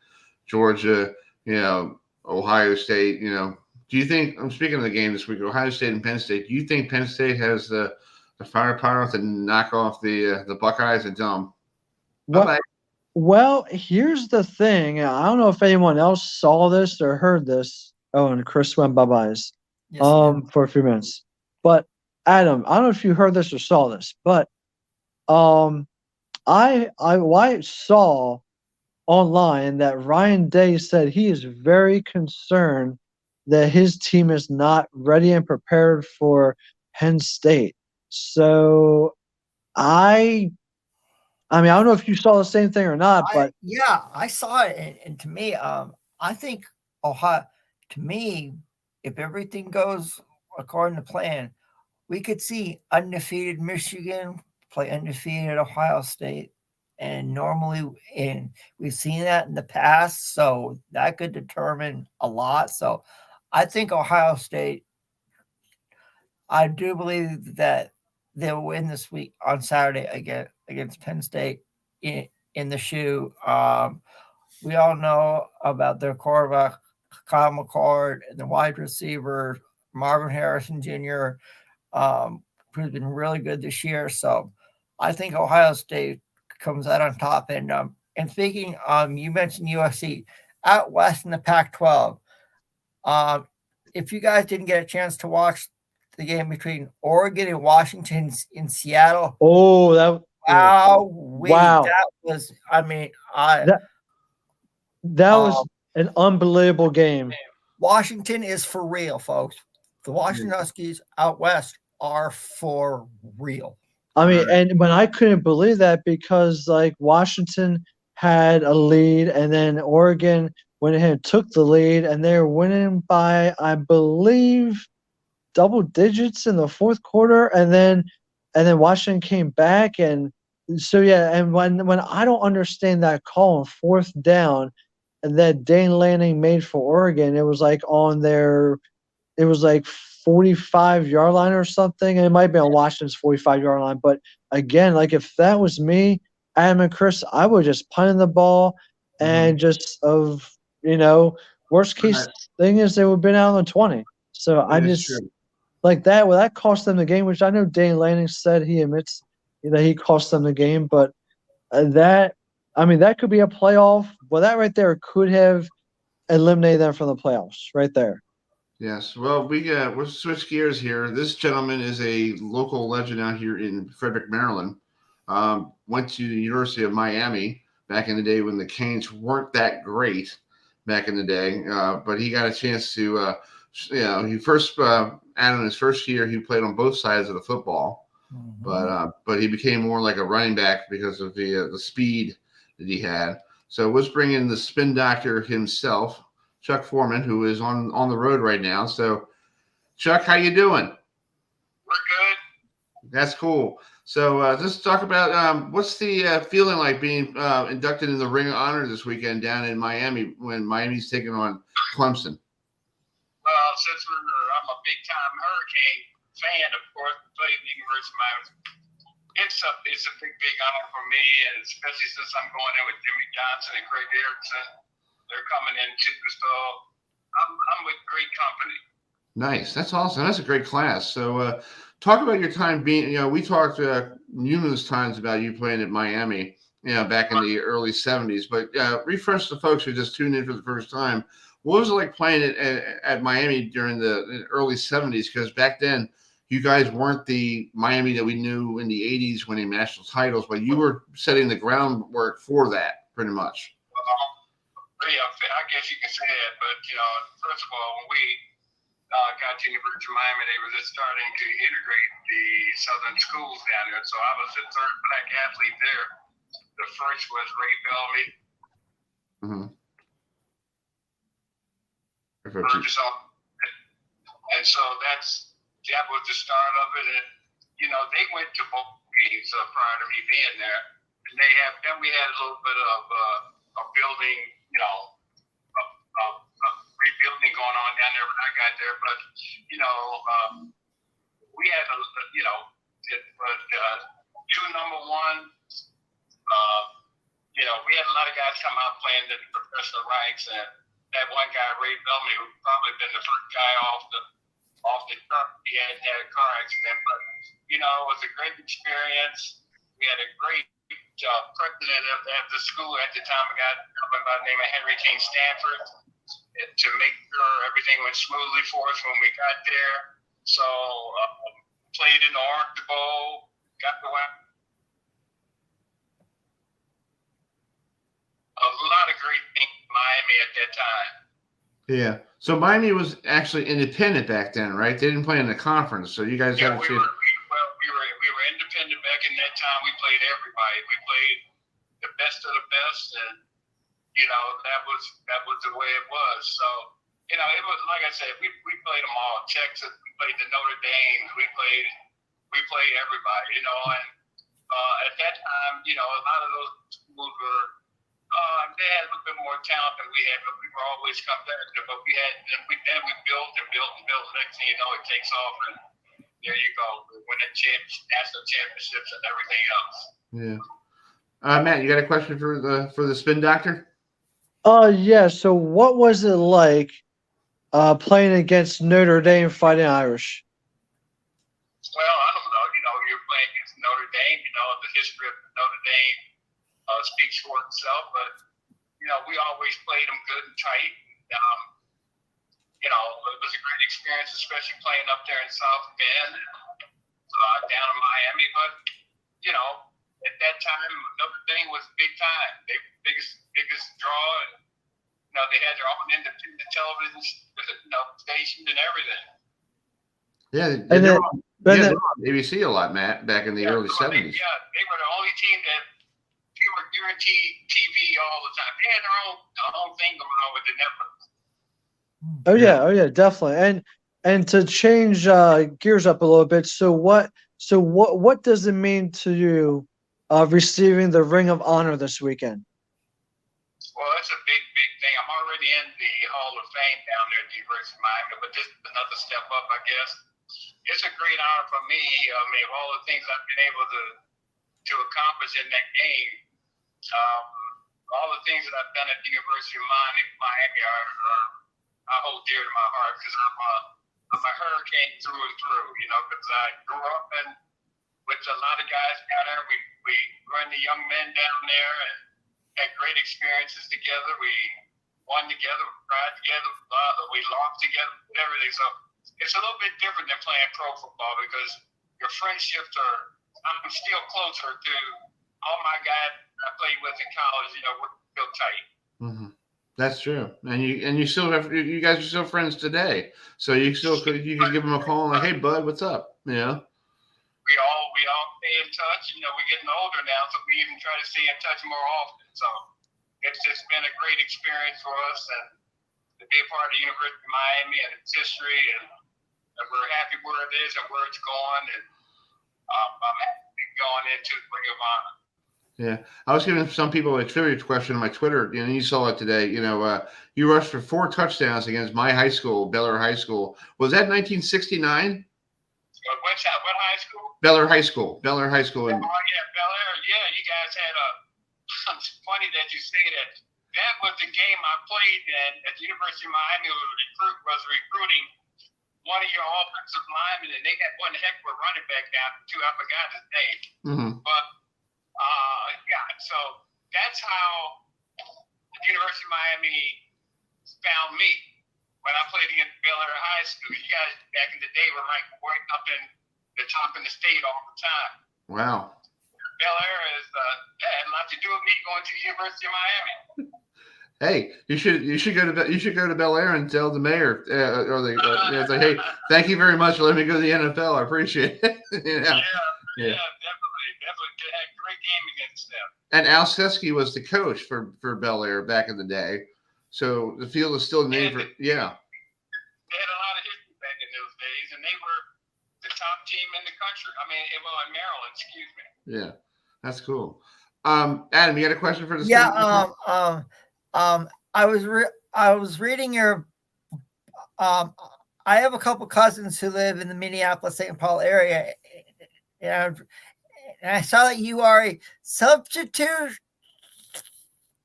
Georgia, Ohio State. Do you think? I'm speaking of the game this week. Ohio State and Penn State. Do you think Penn State has the firepower to knock off the Buckeyes and dumb? Well, here's the thing. I don't know if anyone else saw this or heard this. Oh, and Chris went bye-byes for a few minutes. But Adam, I don't know if you heard this or saw this, but I saw online that Ryan Day said he is very concerned that his team is not ready and prepared for Penn State. So I don't know if you saw the same thing or not, but I saw it, and to me, I think Ohio. To me, if everything goes according to plan, we could see undefeated Michigan play undefeated Ohio State, and we've seen that in the past, so that could determine a lot. So, I think Ohio State. I do believe that they'll win this week on Saturday against Penn State in the shoe. We all know about their quarterback, Kyle McCord, and the wide receiver, Marvin Harrison Jr., who's been really good this year. So I think Ohio State comes out on top. And speaking, you mentioned USC out west in the Pac-12. If you guys didn't get a chance to watch the game between Oregon and Washington in Seattle. Oh, wow. That was, that was an unbelievable game. Washington is for real, folks. The Washington Huskies out west are for real. And when I couldn't believe that, because Washington had a lead and then Oregon went ahead and took the lead, and they were winning by, I believe, double digits in the fourth quarter, and then Washington came back, and so and when I don't understand that call on fourth down and that Dane Lanning made for Oregon, it was on their 45-yard line or something, and it might be on Washington's 45-yard line. But again, if that was me, Adam and Chris, I would just punt the ball and worst case thing is they would have been out on the 20. So I just true. That cost them the game, which I know Dane Lanning said he admits that he cost them the game, but that could be a playoff. Well, that right there could have eliminated them from the playoffs right there. Yes. Well, we'll switch gears here. This gentleman is a local legend out here in Frederick, Maryland. Went to the University of Miami back in the day when the Canes weren't that great back in the day, but he got a chance to he first in his first year he played on both sides of the football, but he became more like a running back because of the speed that he had. So let's bring in the spin doctor himself, Chuck Foreman, who is on the road right now. So Chuck, how you doing? We're good. That's cool. So let's talk about what's the feeling like being inducted in the Ring of Honor this weekend down in Miami when Miami's taking on Clemson. Well, since I'm a big-time Hurricane fan, of course, played at the University of Miami. It's a big honor for me, and especially since I'm going in with Jimmy Johnson and Craig Erickson. They're coming in too, so I'm with great company. Nice. That's awesome. That's a great class. So talk about your time being, we talked numerous times about you playing at Miami, back in the early 70s, but refresh the folks who just tuned in for the first time. What was it like playing at Miami during the early 70s? Because back then you guys weren't the Miami that we knew in the 80s winning national titles, but you were setting the groundwork for that pretty much. Yeah, I guess you can say that. But, first of all, when we got to University of Miami, they were just starting to integrate the Southern schools down there. So I was the third black athlete there. The first was Ray Bellamy. And so that was the start of it. And, they went to both games prior to me being there. And then we had a little bit of a building, rebuilding going on down there when I got there. But, we had, two number one. We had a lot of guys come out playing the professional ranks, and that one guy, Ray Bellamy, who probably been the first guy off the truck, he had a car accident. But, it was a great experience. We had a great president of the school at the time, a guy by the name of Henry King Stanford, to make sure everything went smoothly for us when we got there. So, played in the Orange Bowl, got the win. A lot of great things in Miami at that time. Yeah. So Miami was actually independent back then, right? They didn't play in the conference, so you guys had a chance. We were independent back in that time. We played everybody. We played the best of the best, and that was the way it was. So it was like I said, we played them all. Texas, we played the Notre Dame. We played everybody. And at that time, a lot of those schools were. They had a little bit more talent than we had, but we were always competitive. But we built and built and built. Next thing you know, it takes off, and there you go. We win national championships and everything else. Yeah. Matt, you got a question for the spin doctor? Yeah. So what was it like playing against Notre Dame Fighting Irish? Well, I don't know. You're playing against Notre Dame. The history of Notre Dame speaks for itself. But, we always played them good and tight. It was a great experience, especially playing up there in South Bend, down in Miami. But, at that time, Notre Dame was big time. They were the biggest draw, and they had their own independent television station and everything. Yeah, they were on ABC a lot, Matt, back in the early 70s. They were the only team that they were guaranteed TV all the time. They had their own thing going on with the network. Oh yeah, definitely. And to change gears up a little bit, so what does it mean to you receiving the Ring of Honor this weekend? Well, that's a big thing. I'm already in the Hall of Fame down there at the University of Miami, but this is another step up, I guess. It's a great honor for me. I mean, all the things I've been able to accomplish in that game, all the things that I've done at the University of Miami I hold dear to my heart, because I'm a Hurricane through and through, because I grew up with a lot of guys down there. We run the young men down there and had great experiences together. We won together, we cried together, we lost together, everything. So it's a little bit different than playing pro football, because your friendships I'm still closer to all my guys I played with in college. We're still tight. Mm-hmm. That's true, and you still have, you guys are still friends today. So you can give them a call and like, hey bud, what's up? We all stay in touch. We're getting older now, so we even try to stay in touch more often. So it's just been a great experience for us, and to be a part of the University of Miami and its history, and we're happy where it is and where it's going, and I'm happy going into the Ring of Honor. Yeah, I was giving some people a trivia question on my Twitter, and you saw it today. You rushed for 4 touchdowns against my high school, Bel Air High School. Was that 1969? What high school? Bel Air High School. Bel Air High School. Oh yeah, Bel Air. Yeah, you guys had it's funny that you say that. That was the game I played at the University of Miami. Was recruiting one of your offensive linemen, and they had one heck of a running back down too. I forgot his name, but. So that's how the University of Miami found me when I played against Bel Air High School. You guys back in the day were ranked way up in the top in the state all the time. Wow. Bel Air had a lot to do with me going to the University of Miami. Hey, you should go to Bel Air and tell the mayor say, hey, thank you very much for letting me go to the NFL. I appreciate it. Yeah, definitely had a great game against them. And Al Sesky was the coach for Bel Air back in the day, so the field is still named for They had a lot of history back in those days, and they were the top team in the country. I mean, in Maryland, excuse me. Yeah, that's cool. Adam, you got a question for the I was reading your I have a couple cousins who live in the Minneapolis-St. Paul area, and I saw that you are a substitute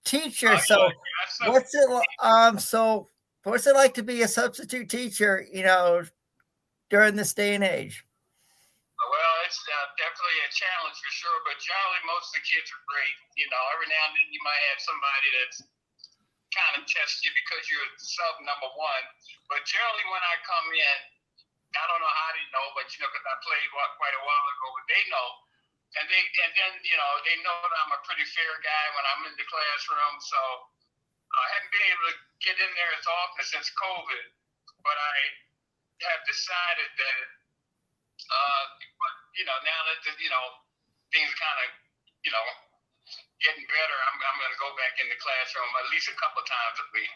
teacher. So what's it like to be a substitute teacher, during this day and age? Well, it's definitely a challenge for sure, but generally most of the kids are great. Every now and then you might have somebody that's kind of tests you because you're sub number one. But generally when I come in, I don't know how they know, but because I played quite a while ago, but they know. And then they know that I'm a pretty fair guy when I'm in the classroom. So I haven't been able to get in there as often since COVID, but I have decided that now that things are kind of getting better, I'm going to go back in the classroom at least a couple of times a week.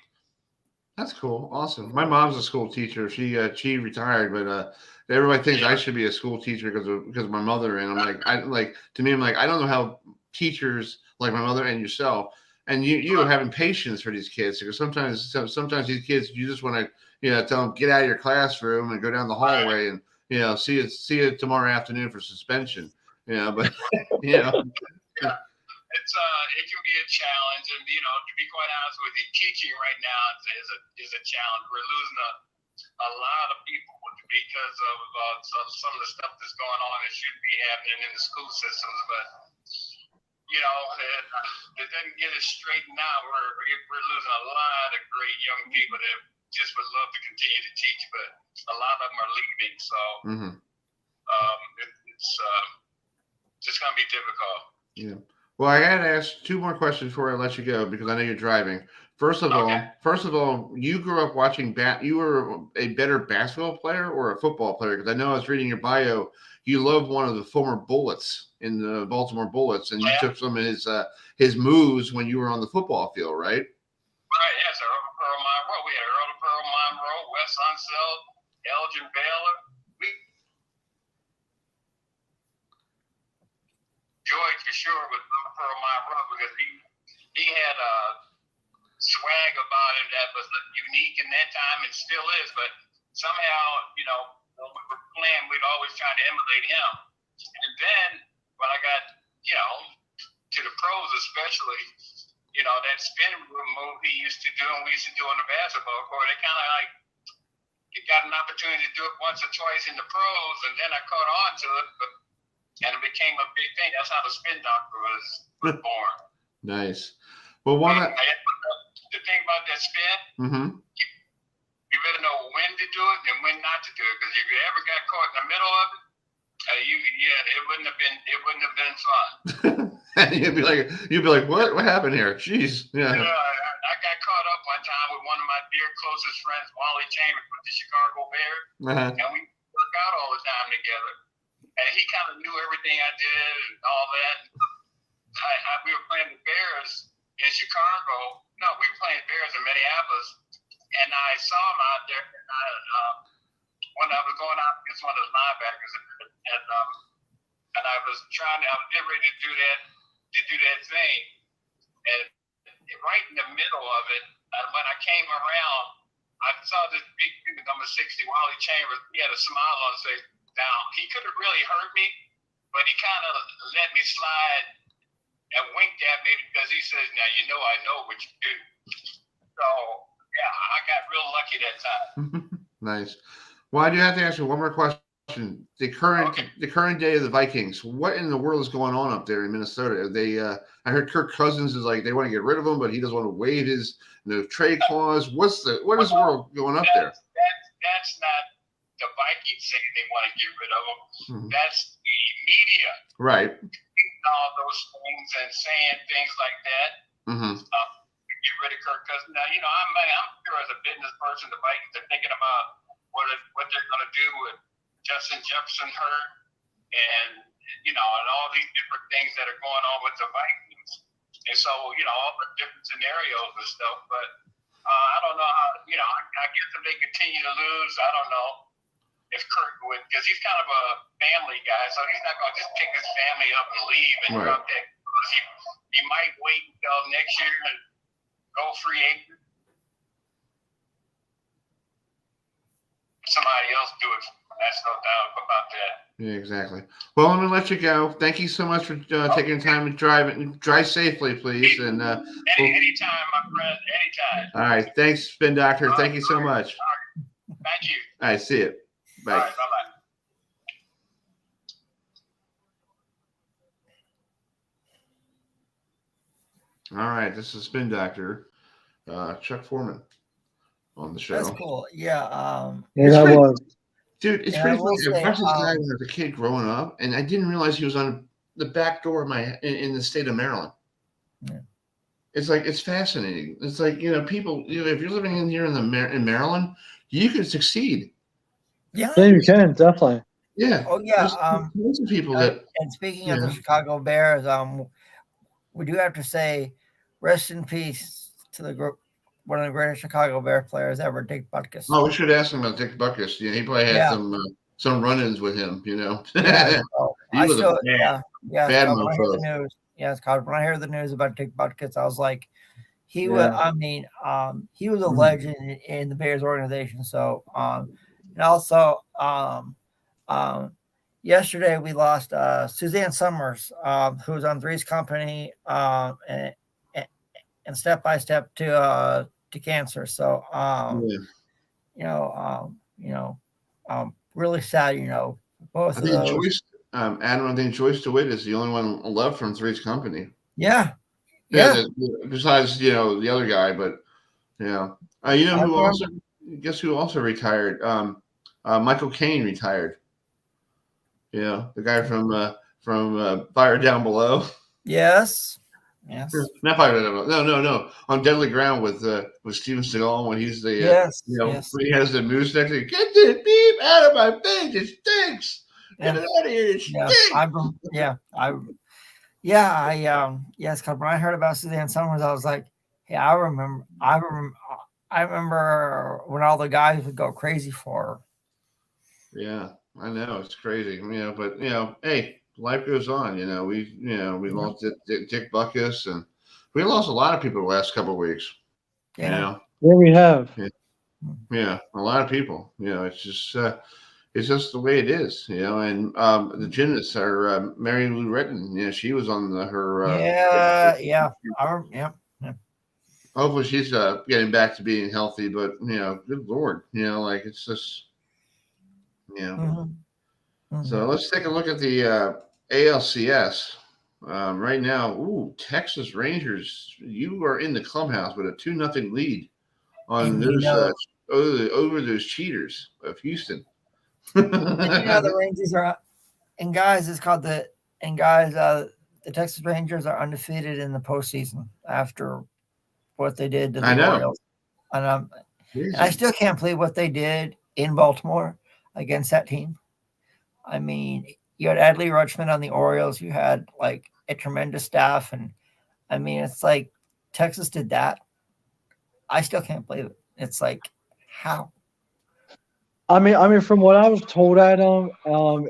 That's cool. Awesome. My mom's a school teacher. She retired, but everybody thinks I should be a school teacher because of my mother. And I'm like, I don't know how teachers like my mother and yourself and you are having patience for these kids, because sometimes these kids, you just want to tell them get out of your classroom and go down the hallway and see you tomorrow afternoon for suspension. But it can be a challenge, and to be quite honest with you, teaching right now is a challenge. We're losing a lot of people because of some of the stuff that's going on that shouldn't be happening in the school systems. But it doesn't get us straightened out. We're losing a lot of great young people that just would love to continue to teach, but a lot of them are leaving. So it's just going to be difficult. Yeah. Well, I got to ask two more questions before I let you go, because I know you're driving. First of all, you grew up watching you were a better basketball player or a football player? Because I know I was reading your bio. You loved one of the former Bullets in the Baltimore Bullets, and you took some of his moves when you were on the football field, right? Right, yes, Earl Pearl Monroe. We had Earl Pearl Monroe, Wes Unseld, Elgin Baylor. George for sure with Earl Pearl Monroe, because he had a swag about him that was unique in that time and still is. But somehow, when we were playing, we'd always try to emulate him. And then when I got, to the pros especially, that spin move he used to do and we used to do on the basketball court, it kind of you got an opportunity to do it once or twice in the pros, and then I caught on to it, and it became a big thing. That's how the spin doctor was born. Nice. Well, the thing about that spin, you better know when to do it and when not to do it, because if you ever got caught in the middle of it, it wouldn't have been fun. You'd be like, what happened here? Jeez. Yeah. I got caught up one time with one of my dear closest friends, Wally Chambers, with the Chicago Bears, and we work out all the time together. And he kind of knew everything I did and all that. We were playing the Bears in Chicago. No, we were playing Bears in Minneapolis, and I saw him out there. When I was going out against one of the linebackers, and I was getting ready to do that thing, and right in the middle of it, when I came around, I saw this big dude, number 60, Wally Chambers. He had a smile on his face. Now, he could have really hurt me, but he kind of let me slide and winked at me because he says, now, I know what you do. So, yeah, I got real lucky that time. Nice. Well, I do have to ask you one more question. The current day of the Vikings, what in the world is going on up there in Minnesota? I heard Kirk Cousins is like, they want to get rid of him, but he doesn't want to waive his trade clause. What is the world going up there? That's not the Vikings say they want to get rid of him. That's the media. Right. All those things and saying things like that. Get rid of Kirk Cousins. Now, I'm sure as a business person, the Vikings are thinking about what they're going to do with Justin Jefferson hurt, and and all these different things that are going on with the Vikings, and so all the different scenarios and stuff. But I don't know how. I guess if they continue to lose, I don't know if Kirk would, because he's kind of a family guy, so he's not going to just pick his family up and leave and drop that. He might wait until next year and go free agent. Somebody else do it. That's no doubt about that. Yeah, exactly. Well, I'm gonna let you go. Thank you so much for taking the time to drive and drive safely, please. And anytime, my friend, anytime. All right, thanks, Spin Doctor. Thank you so much. All right. Thank you. All right, see you. Bye. All right, bye-bye. All right, this is Spin Doctor, Chuck Foreman on the show. That's cool. Yeah. Yeah, that was. Dude, it's pretty funny. I watched this guy when I was a kid growing up, and I didn't realize he was on the back door of in the state of Maryland. Yeah. It's like, it's fascinating. It's like, people, if you're living in here in Maryland, you can succeed. Yeah. Yeah, you can, definitely. Yeah. Oh, yeah. There's people that. And speaking of the Chicago Bears, we do have to say rest in peace to one of the greatest Chicago Bear players ever, Dick Butkus. Oh, we should ask him about Dick Butkus. Yeah, he probably had some run-ins with him, Yeah, he was a bad when I hear the news, when I heard the news about Dick Butkus, I was like, he was a legend in the Bears organization. So, and also, yesterday we lost Suzanne Summers, who was on Three's Company, and Step by Step to cancer. So, really sad. Both of those. Joyce, Adam, I think Joyce DeWitt is the only one left from Three's Company. Yeah. Besides, the other guy, but who also retired? Michael Caine retired. The guy from Fire Down Below. Yes. Not Fire Down Below. No. On Deadly Ground with Steven Seagal when he's the when he has the news section. Get this beep out of my face! It stinks. Get it out of here! It stinks. Because when I heard about Suzanne Summers, I was like, hey, I remember when all the guys would go crazy for her. Yeah, I know, it's crazy, but hey, life goes on. We lost Dick Butkus, and we lost a lot of people the last couple of weeks. Yeah, we have. Yeah, a lot of people. It's just the way it is. And the gymnasts are Mary Lou Retton. She was on her. Hopefully she's getting back to being healthy, but good Lord, it's just. So let's take a look at the ALCS right now. Texas Rangers, you are in the clubhouse with a 2-0 lead on those over those cheaters of Houston. The Rangers are, and guys, the Texas Rangers are undefeated in the postseason after what they did to the Orioles. And I still can't believe what they did in Baltimore against that team. I mean, you had Adley Rutschman on the Orioles. You had like a tremendous staff, and I mean, it's like Texas did that. I still can't believe it. It's like, how? I mean, from what I was told, Adam,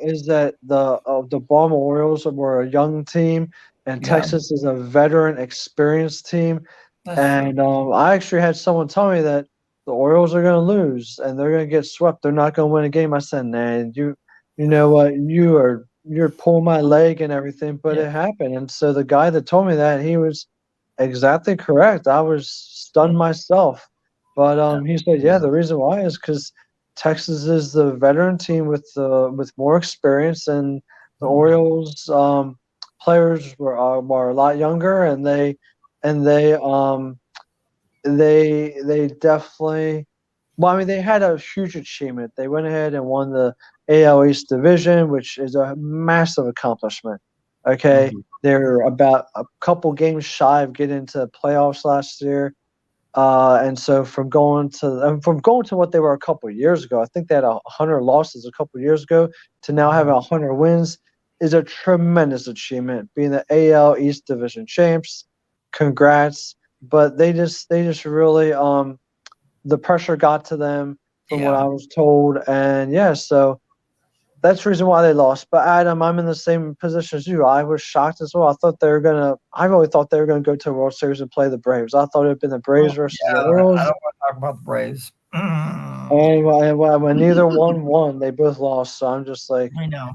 is that the Baltimore Orioles were a young team, and Texas is a veteran, experienced team. And I actually had someone tell me that the Orioles are going to lose and they're going to get swept. They're not going to win a game. I said, man, you know what? You're pulling my leg and everything, but it happened. And so the guy that told me that, he was exactly correct. I was stunned myself. But he said, the reason why is because Texas is the veteran team with more experience, and the Orioles players were a lot younger, and they definitely Well, I mean, they had a huge achievement. They went ahead and won the AL East division, which is a massive accomplishment. Okay, they're about a couple games shy of getting into the playoffs last year, and so from going to what they were a couple of years ago, I think they had 100 losses a couple of years ago, to now having 100 wins is a tremendous achievement. Being the AL East division champs, congrats! But they just really the pressure got to them from what I was told. And so that's the reason why they lost. But Adam, I'm in the same position as you. I was shocked as well. I really thought they were gonna go to a World Series and play the Braves. I thought it had been the Braves versus the Orioles. I don't want to talk about the Braves. And when neither one won, they both lost. So I'm just like, I know.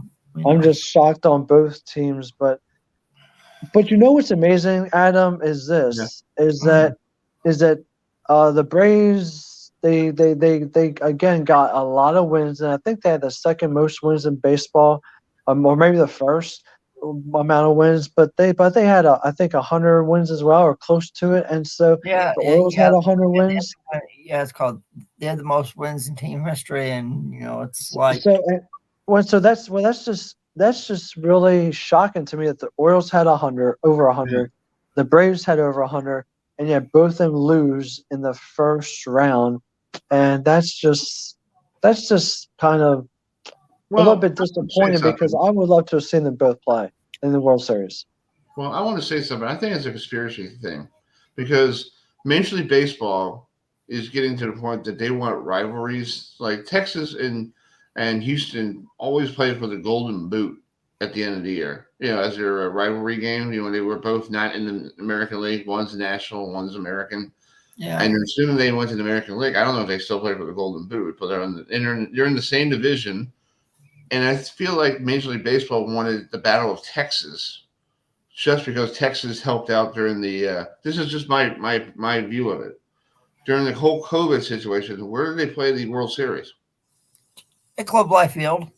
I'm just shocked on both teams. But you know what's amazing, Adam, is this is that the Braves they again got a lot of wins, and I think they had the second most wins in baseball, or maybe the first amount of wins. But they had I think 100 wins as well, or close to it. And so the Orioles had 100 wins. It's called they had the most wins in team history, and it's like so that's just really shocking to me that the Orioles had over 100, the Braves had over 100. And yet both of them lose in the first round, and that's just kind of a little bit disappointing, because I would love to have seen them both play in the World Series. Well, I want to say something. I think it's a conspiracy thing, because Major League Baseball is getting to the point that they want rivalries. Like Texas and Houston always play for the Golden Boot at the end of the year, as their rivalry game. They were both not in the American League. One's national, one's American. Yeah. And as soon as they went to the American League, I don't know if they still play for the Golden Boot, but they're in the same division. And I feel like Major League Baseball wanted the Battle of Texas, just because Texas helped out during the. This is just my view of it. During the whole COVID situation, where did they play the World Series? At Club Life Field.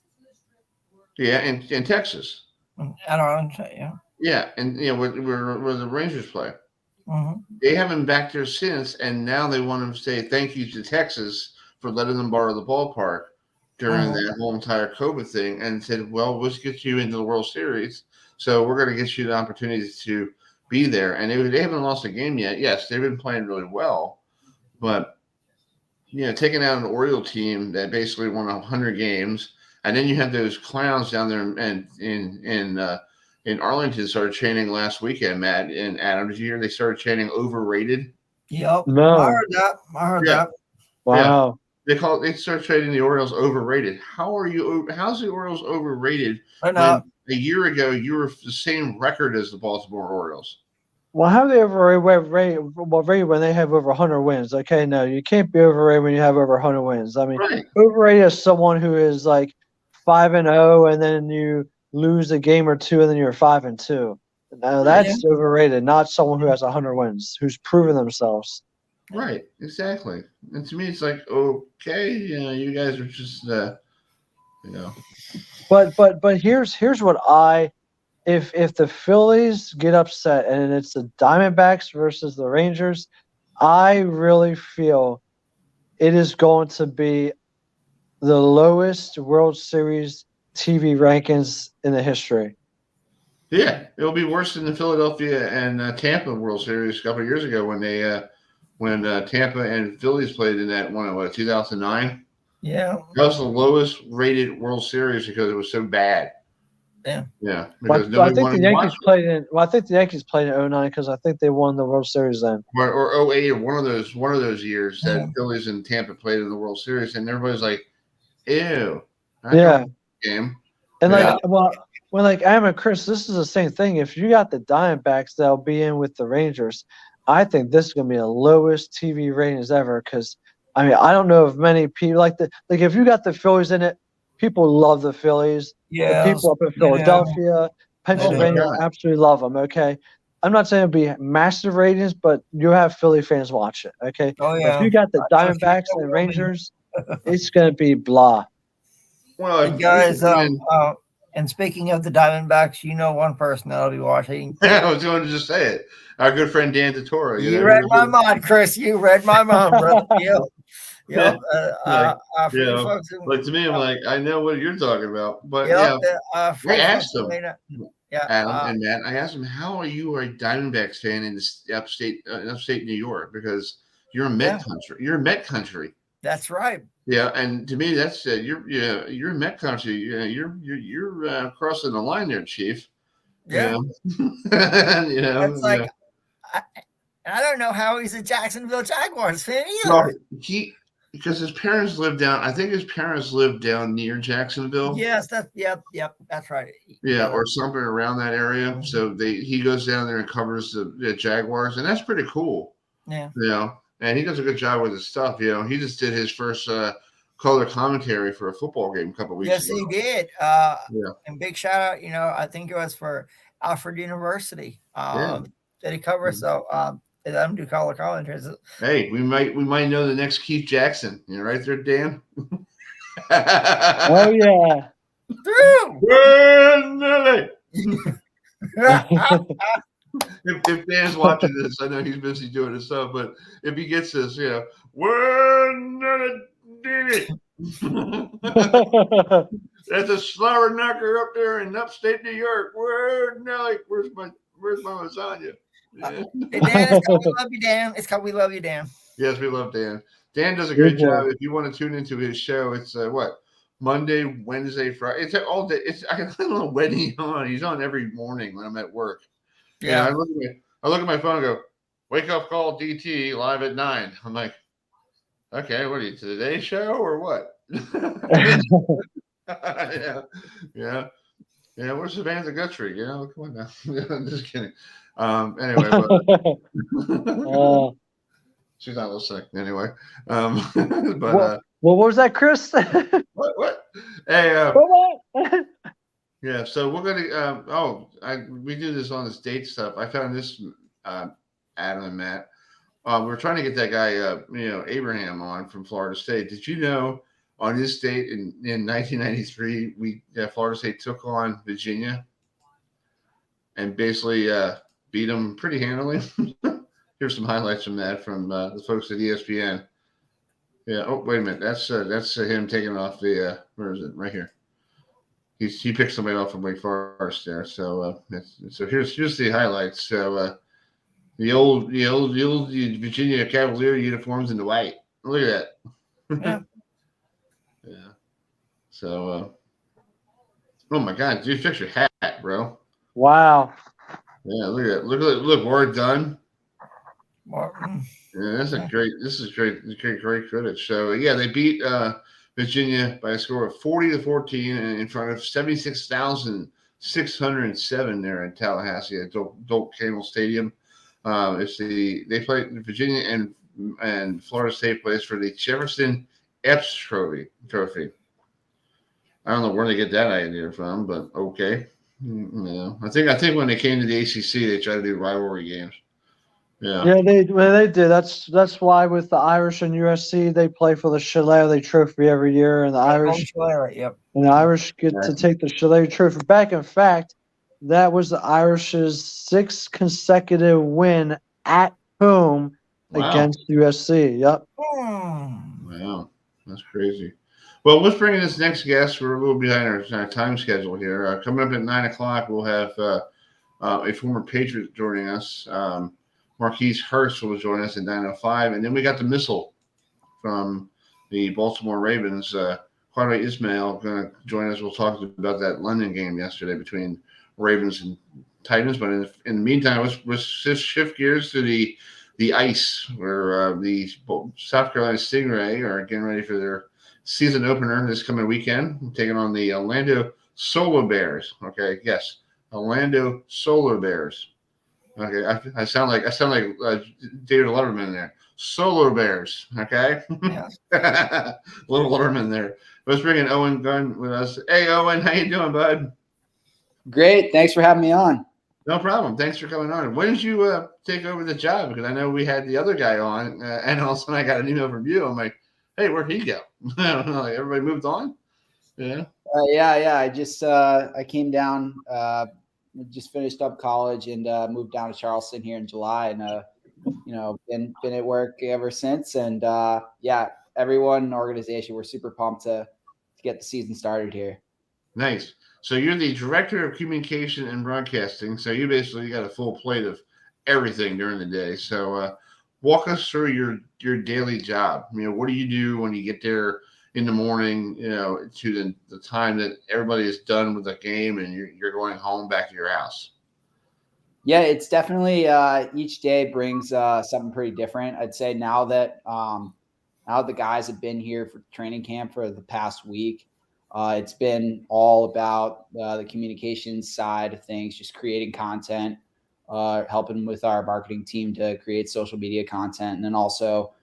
Yeah, in Texas. At our own, yeah. Yeah, and where the Rangers play. Mm-hmm. They haven't been back there since, and now they want to say thank you to Texas for letting them borrow the ballpark during that whole entire COVID thing, and said, well, let's get you into the World Series, so we're going to get you the opportunity to be there. And they haven't lost a game yet. Yes, they've been playing really well, but taking out an Oriole team that basically won 100 games. And then you have those clowns down there in Arlington started chanting last weekend, Matt and Adam. Did you hear they started chanting overrated? Yep. No. I heard that. Wow. Yeah. They started chanting the Orioles overrated. How's the Orioles overrated when a year ago you were the same record as the Baltimore Orioles? Well, how are they overrated when they have over 100 wins? Okay, no, you can't be overrated when you have over 100 wins. I mean, overrated is someone who is like 5-0, and then you lose a game or two, and then you're 5-2. No, that's overrated. Not someone who has 100 wins, who's proven themselves. Right, exactly. And to me, it's like, okay, you guys are just, But here's what if the Phillies get upset and it's the Diamondbacks versus the Rangers, I really feel it is going to be the lowest World Series TV rankings in the history. Yeah, it'll be worse than the Philadelphia and Tampa World Series a couple of years ago when Tampa and Phillies played in that one, 2009. Yeah, that was the lowest rated World Series because it was so bad. Yeah. Because I think the Yankees played in. Well, I think the Yankees played in 2009 because I think they won the World Series then. Or 2008, or one of those years that Phillies and Tampa played in the World Series, and everybody's like, "Ew." Game. And Adam and Chris, this is the same thing. If you got the Diamondbacks, they'll be in with the Rangers. I think this is going to be the lowest TV ratings ever because, I mean, I don't know if many people if you got the Phillies in it, people love the Phillies. Yeah. The people up in Philadelphia, Pennsylvania absolutely love them, okay? I'm not saying it'll be massive ratings, but you have Philly fans watch it, okay? Oh, yeah. But if you got the Diamondbacks and Rangers, it's going to be blah. Well, guys, And speaking of the Diamondbacks, you know one person that'll be watching. I was going to just say it. Our good friend Dan Totoro. You read my mind, Chris. You read my mind, brother. Yep. Folks like to me, I'm like, I know what you're talking about. But I asked them, Adam and Matt, I asked them, how are you a Diamondbacks fan in this upstate New York? Because you're a Met country. You're a Met country. That's right. Yeah, and to me, that's you're Met country. You're crossing the line there, Chief. Yeah. It's like I don't know how he's a Jacksonville Jaguars fan either. Well, because his parents lived down. I think his parents lived down near Jacksonville. Yes, that's right. Yeah, or something around that area. So he goes down there and covers the Jaguars, and that's pretty cool. Yeah. And he does a good job with his stuff. He just did his first color commentary for a football game a couple weeks ago. Yes, he did. And big shout out, I think it was for Alfred University that he covers. So they let him do color commentaries. Hey, we might know the next Keith Jackson. You're right there, Dan. Oh yeah. If Dan's watching this, I know he's busy doing his stuff, but if he gets this, we're gonna do it. That's a slower knocker up there in upstate New York. Where's my lasagna? Hey, Dan, it's called We Love You, Dan. It's called We Love You, Dan. Yes, we love Dan. Dan does a great job. If you want to tune into his show, it's Monday, Wednesday, Friday. It's all day. I don't know when he's on. He's on every morning when I'm at work. Yeah. And I look at my phone and go, wake up call DT live at 9. I'm like, okay, what are you, Today's show or what? Yeah. Where's Savannah Guthrie? Come on now. I'm just kidding. Anyway, she's not listening anyway. But what was that, Chris? What? Hey, come on. Yeah, so we're gonna. We do this on this date stuff. I found this, Adam and Matt. We're trying to get that guy, Abraham, on from Florida State. Did you know on this date in 1993, Florida State took on Virginia and basically beat them pretty handily. Here's some highlights from that from the folks at ESPN. Yeah. Oh, wait a minute. That's him taking off the. Where is it? Right here. He picked somebody off from Wake Forest there. So here's the highlights. So the old Virginia Cavalier uniforms in the white. Look at that. Yeah. So oh my God, dude, fix your hat, bro. Wow. Yeah, look at that. Look, Ward done. Martin. Yeah, this is great footage. So they beat Virginia by a score of 40-14 in front of 76,607 there in Tallahassee at Doak Campbell Stadium. They play Virginia and Florida State plays for the Jefferson Epps Trophy. I don't know where they get that idea from, but okay. I think when they came to the ACC, they tried to do rivalry games. Yeah, they did. That's why with the Irish and USC, they play for the Shillelagh Trophy every year, and the Irish get to take the Shillelagh Trophy back. In fact, that was the Irish's 6th consecutive win at home against USC. Yep. Wow, that's crazy. Well, let's bring in this next guest. We're a little behind our time schedule here. Coming up at 9:00, we'll have a former Patriot joining us. Marquise Hurst will join us at 9:05, and then we got the missile from the Baltimore Ravens. Qadry Ismail going to join us. We'll talk about that London game yesterday between Ravens and Titans. But in the meantime, let's shift gears to the ice, where the South Carolina Stingrays are getting ready for their season opener this coming weekend, taking on the Orlando Solar Bears. Okay, yes, Orlando Solar Bears. Okay, I sound like David Letterman there. Solar Bears. Okay, little Letterman there. Let's bring in Owen Gund with us. Hey, Owen, how you doing, bud? Great. Thanks for having me on. No problem. Thanks for coming on. When did you take over the job? Because I know we had the other guy on, and all of a sudden I got an email from you. I'm like, hey, where'd he go? Like, everybody moved on? Yeah. Yeah. I came down. Just finished up college and moved down to Charleston here in July, and been at work ever since. And everyone in the organization, we're super pumped to get the season started here. Nice. So you're the director of communication and broadcasting. So you basically got a full plate of everything during the day. So walk us through your daily job. What do you do when you get there in the morning, to the time that everybody is done with the game and you're going home back to your house? Yeah, it's definitely each day brings something pretty different. I'd say now that the guys have been here for training camp for the past week, it's been all about the communications side of things, just creating content, helping with our marketing team to create social media content, and then also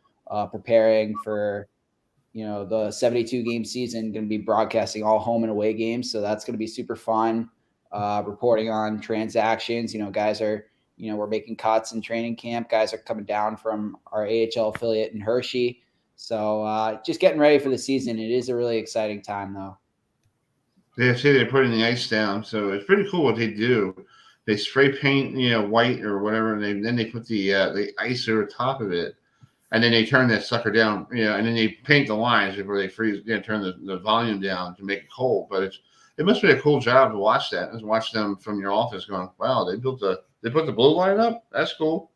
preparing for the 72 game season. Going to be broadcasting all home and away games, so that's going to be super fun. Reporting on transactions. Guys are, we're making cuts in training camp. Guys are coming down from our AHL affiliate in Hershey. So just getting ready for the season. It is a really exciting time, though. They say they're putting the ice down, so it's pretty cool what they do. They spray paint, white or whatever, and then they put the ice over top of it, and then they turn that sucker down, and then they paint the lines before they freeze, turn the volume down to make it cold. But it must be a cool job to watch that. Just watch them from your office going, wow, they put the blue line up. That's cool.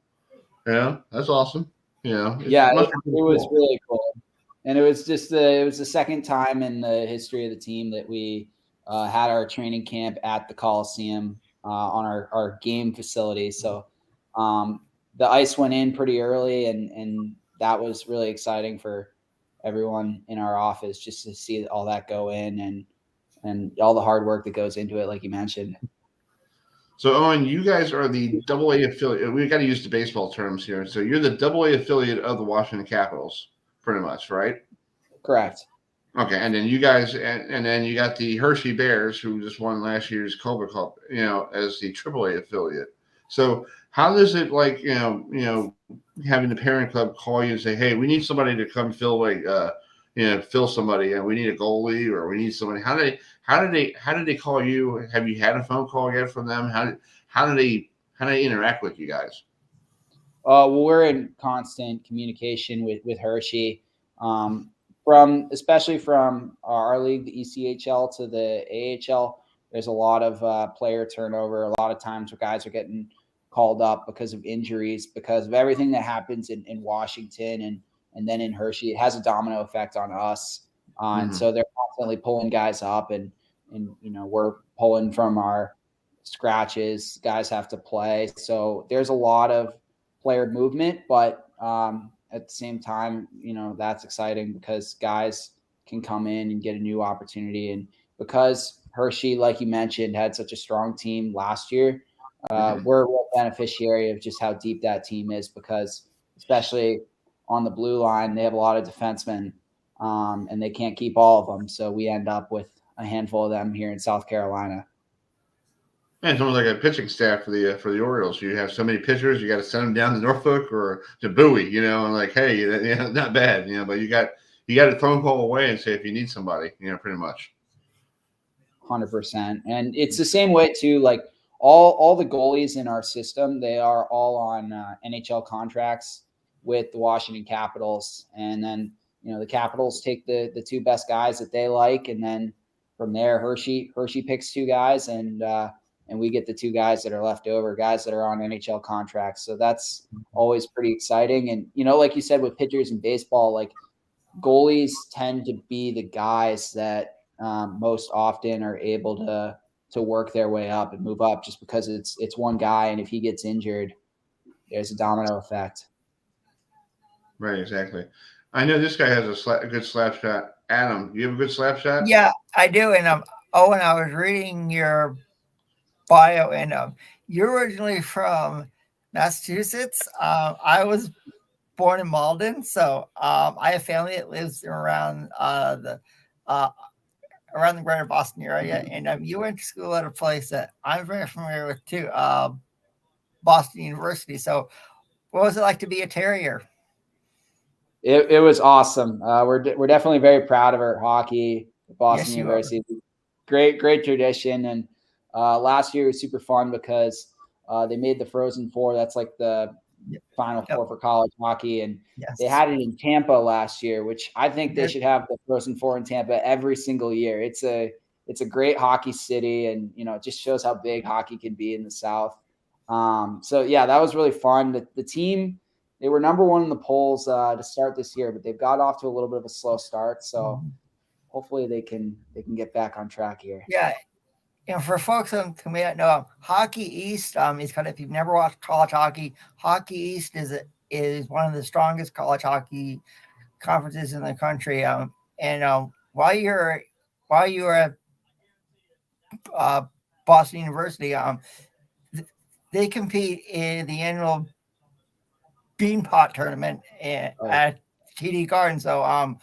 Yeah, that's awesome. It was really cool. And it was just it was the second time in the history of the team that we had our training camp at the Coliseum on our game facility. So the ice went in pretty early, and that was really exciting for everyone in our office just to see all that go in and all the hard work that goes into it, like you mentioned. So, Owen, you guys are the AA affiliate. We got to use the baseball terms here. So you're the AA affiliate of the Washington Capitals, pretty much, right? Correct. Okay, and then you guys, and then you got the Hershey Bears, who just won last year's Cobra Cup, as the AAA affiliate. So how does it having the parent club call you and say, hey, we need somebody to come fill somebody, and we need a goalie or we need somebody? How did they call you? Have you had a phone call yet from them? How do they interact with you guys? Well, we're in constant communication with Hershey, especially from our league, the ECHL to the AHL. There's a lot of player turnover. A lot of times where guys are getting called up because of injuries, because of everything that happens in Washington and then in Hershey. It has a domino effect on us. And so they're constantly pulling guys up, and we're pulling from our scratches. Guys have to play. So there's a lot of player movement, but at the same time, that's exciting because guys can come in and get a new opportunity. And because Hershey, like you mentioned, had such a strong team last year, we're a real beneficiary of just how deep that team is, because especially on the blue line, they have a lot of defensemen, and they can't keep all of them. So we end up with a handful of them here in South Carolina. And it's almost like a pitching staff for the Orioles. You have so many pitchers, you got to send them down to Norfolk or to Bowie, and like, hey, not bad, but you got a phone call away and say if you need somebody, pretty much. 100%. And it's the same way too. Like all the goalies in our system, they are all on NHL contracts with the Washington Capitals, and then the Capitals take the two best guys that they like, and then from there Hershey picks two guys, and we get the two guys that are left over, guys that are on NHL contracts. So that's always pretty exciting. And like you said, with pitchers in baseball, like goalies tend to be the guys that most often are able to work their way up and move up, just because it's one guy, and if he gets injured, there's a domino effect. Right, exactly. I know this guy has a good slap shot. Adam, you have a good slap shot? Yeah, I do. And Owen, I was reading your bio, and you're originally from Massachusetts. I was born in Malden, so I have family that lives around the greater Boston area, and you went to school at a place that I'm very familiar with too, Boston University. So what was it like to be a Terrier? It was awesome. We're definitely very proud of our hockey. Boston Yes, you University. Great tradition. And last year was super fun because they made the Frozen Four. That's like the Final Four for college hockey. And they had it in Tampa last year, which I think they should have the Frozen Four in Tampa every single year. It's a great hockey city, and it just shows how big hockey can be in the South. So yeah, that was really fun. The team, they were number one in the polls to start this year, but they've got off to a little bit of a slow start. So hopefully they can get back on track here. Yeah. For folks who may not know, Hockey East is kind of, if you've never watched college hockey, Hockey East is one of the strongest college hockey conferences in the country. While you're at Boston University, they compete in the annual Beanpot tournament at TD Garden. So,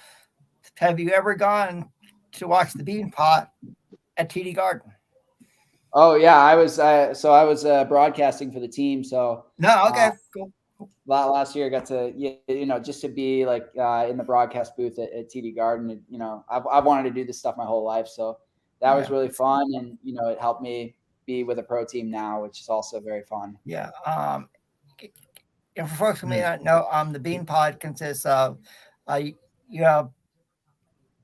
have you ever gone to watch the Beanpot at TD Garden? Oh yeah, I was broadcasting for the team. So cool. Last year I got to just to be like in the broadcast booth at TD Garden. I've wanted to do this stuff my whole life, so that was really fun, and it helped me be with a pro team now, which is also very fun. Yeah. And for folks who may not know, the Beanpot consists of you have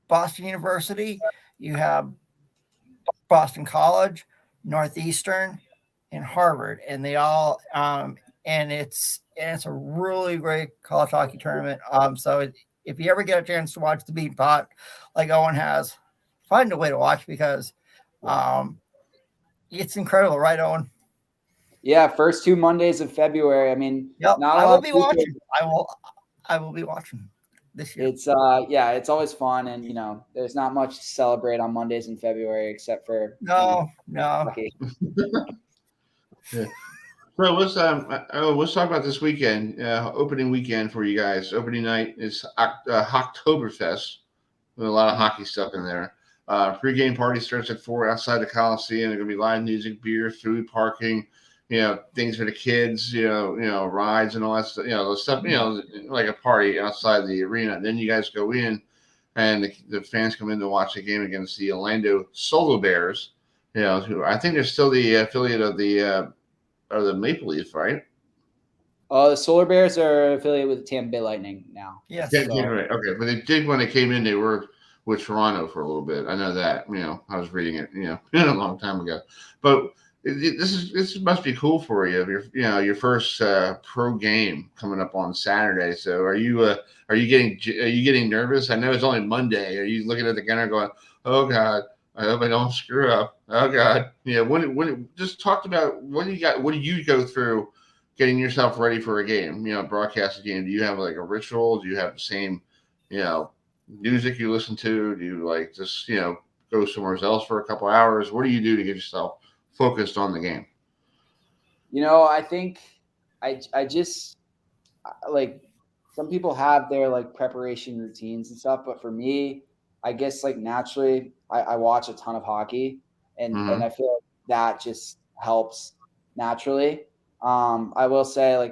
Boston University, you have Boston College, Northeastern, and Harvard, and they all and it's a really great college hockey tournament. So if you ever get a chance to watch the Beanpot, like Owen has, find a way to watch because it's incredible, right, Owen? Yeah, first 2 Mondays of February. I mean, I will be watching. I will be watching this year. It's it's always fun, and there's not much to celebrate on Mondays in February except for no. Hockey. Yeah. So let's talk about this weekend, opening weekend for you guys. Opening night is Oktoberfest with a lot of hockey stuff in there. Pre-game party starts at 4 outside the Coliseum. There's gonna be live music, beer, food, parking. Things for the kids, rides and all that stuff, the stuff, like a party outside the arena. And then you guys go in and the fans come in to watch the game against the Orlando Solo Bears, who I think they're still the affiliate of the Maple Leafs, right? Oh, the Solar Bears are affiliated with the Tampa Bay Lightning now. Yes. Yeah, right. Okay. But they did when they came in, they were with Toronto for a little bit. I know that, I was reading it, a long time ago. But this must be cool for you. Your first pro game coming up on Saturday. So are you getting nervous? I know it's only Monday. Are you looking at the gunner going, "Oh God, I hope I don't screw up. Oh God." Just talked about what do you go through getting yourself ready for a game? Broadcast a game. Do you have like a ritual? Do you have the same music you listen to? Do you just go somewhere else for a couple hours? What do you do to get yourself focused on the game? I think I just some people have their preparation routines and stuff, but for me, I guess naturally I watch a ton of hockey and I feel that just helps naturally. I will say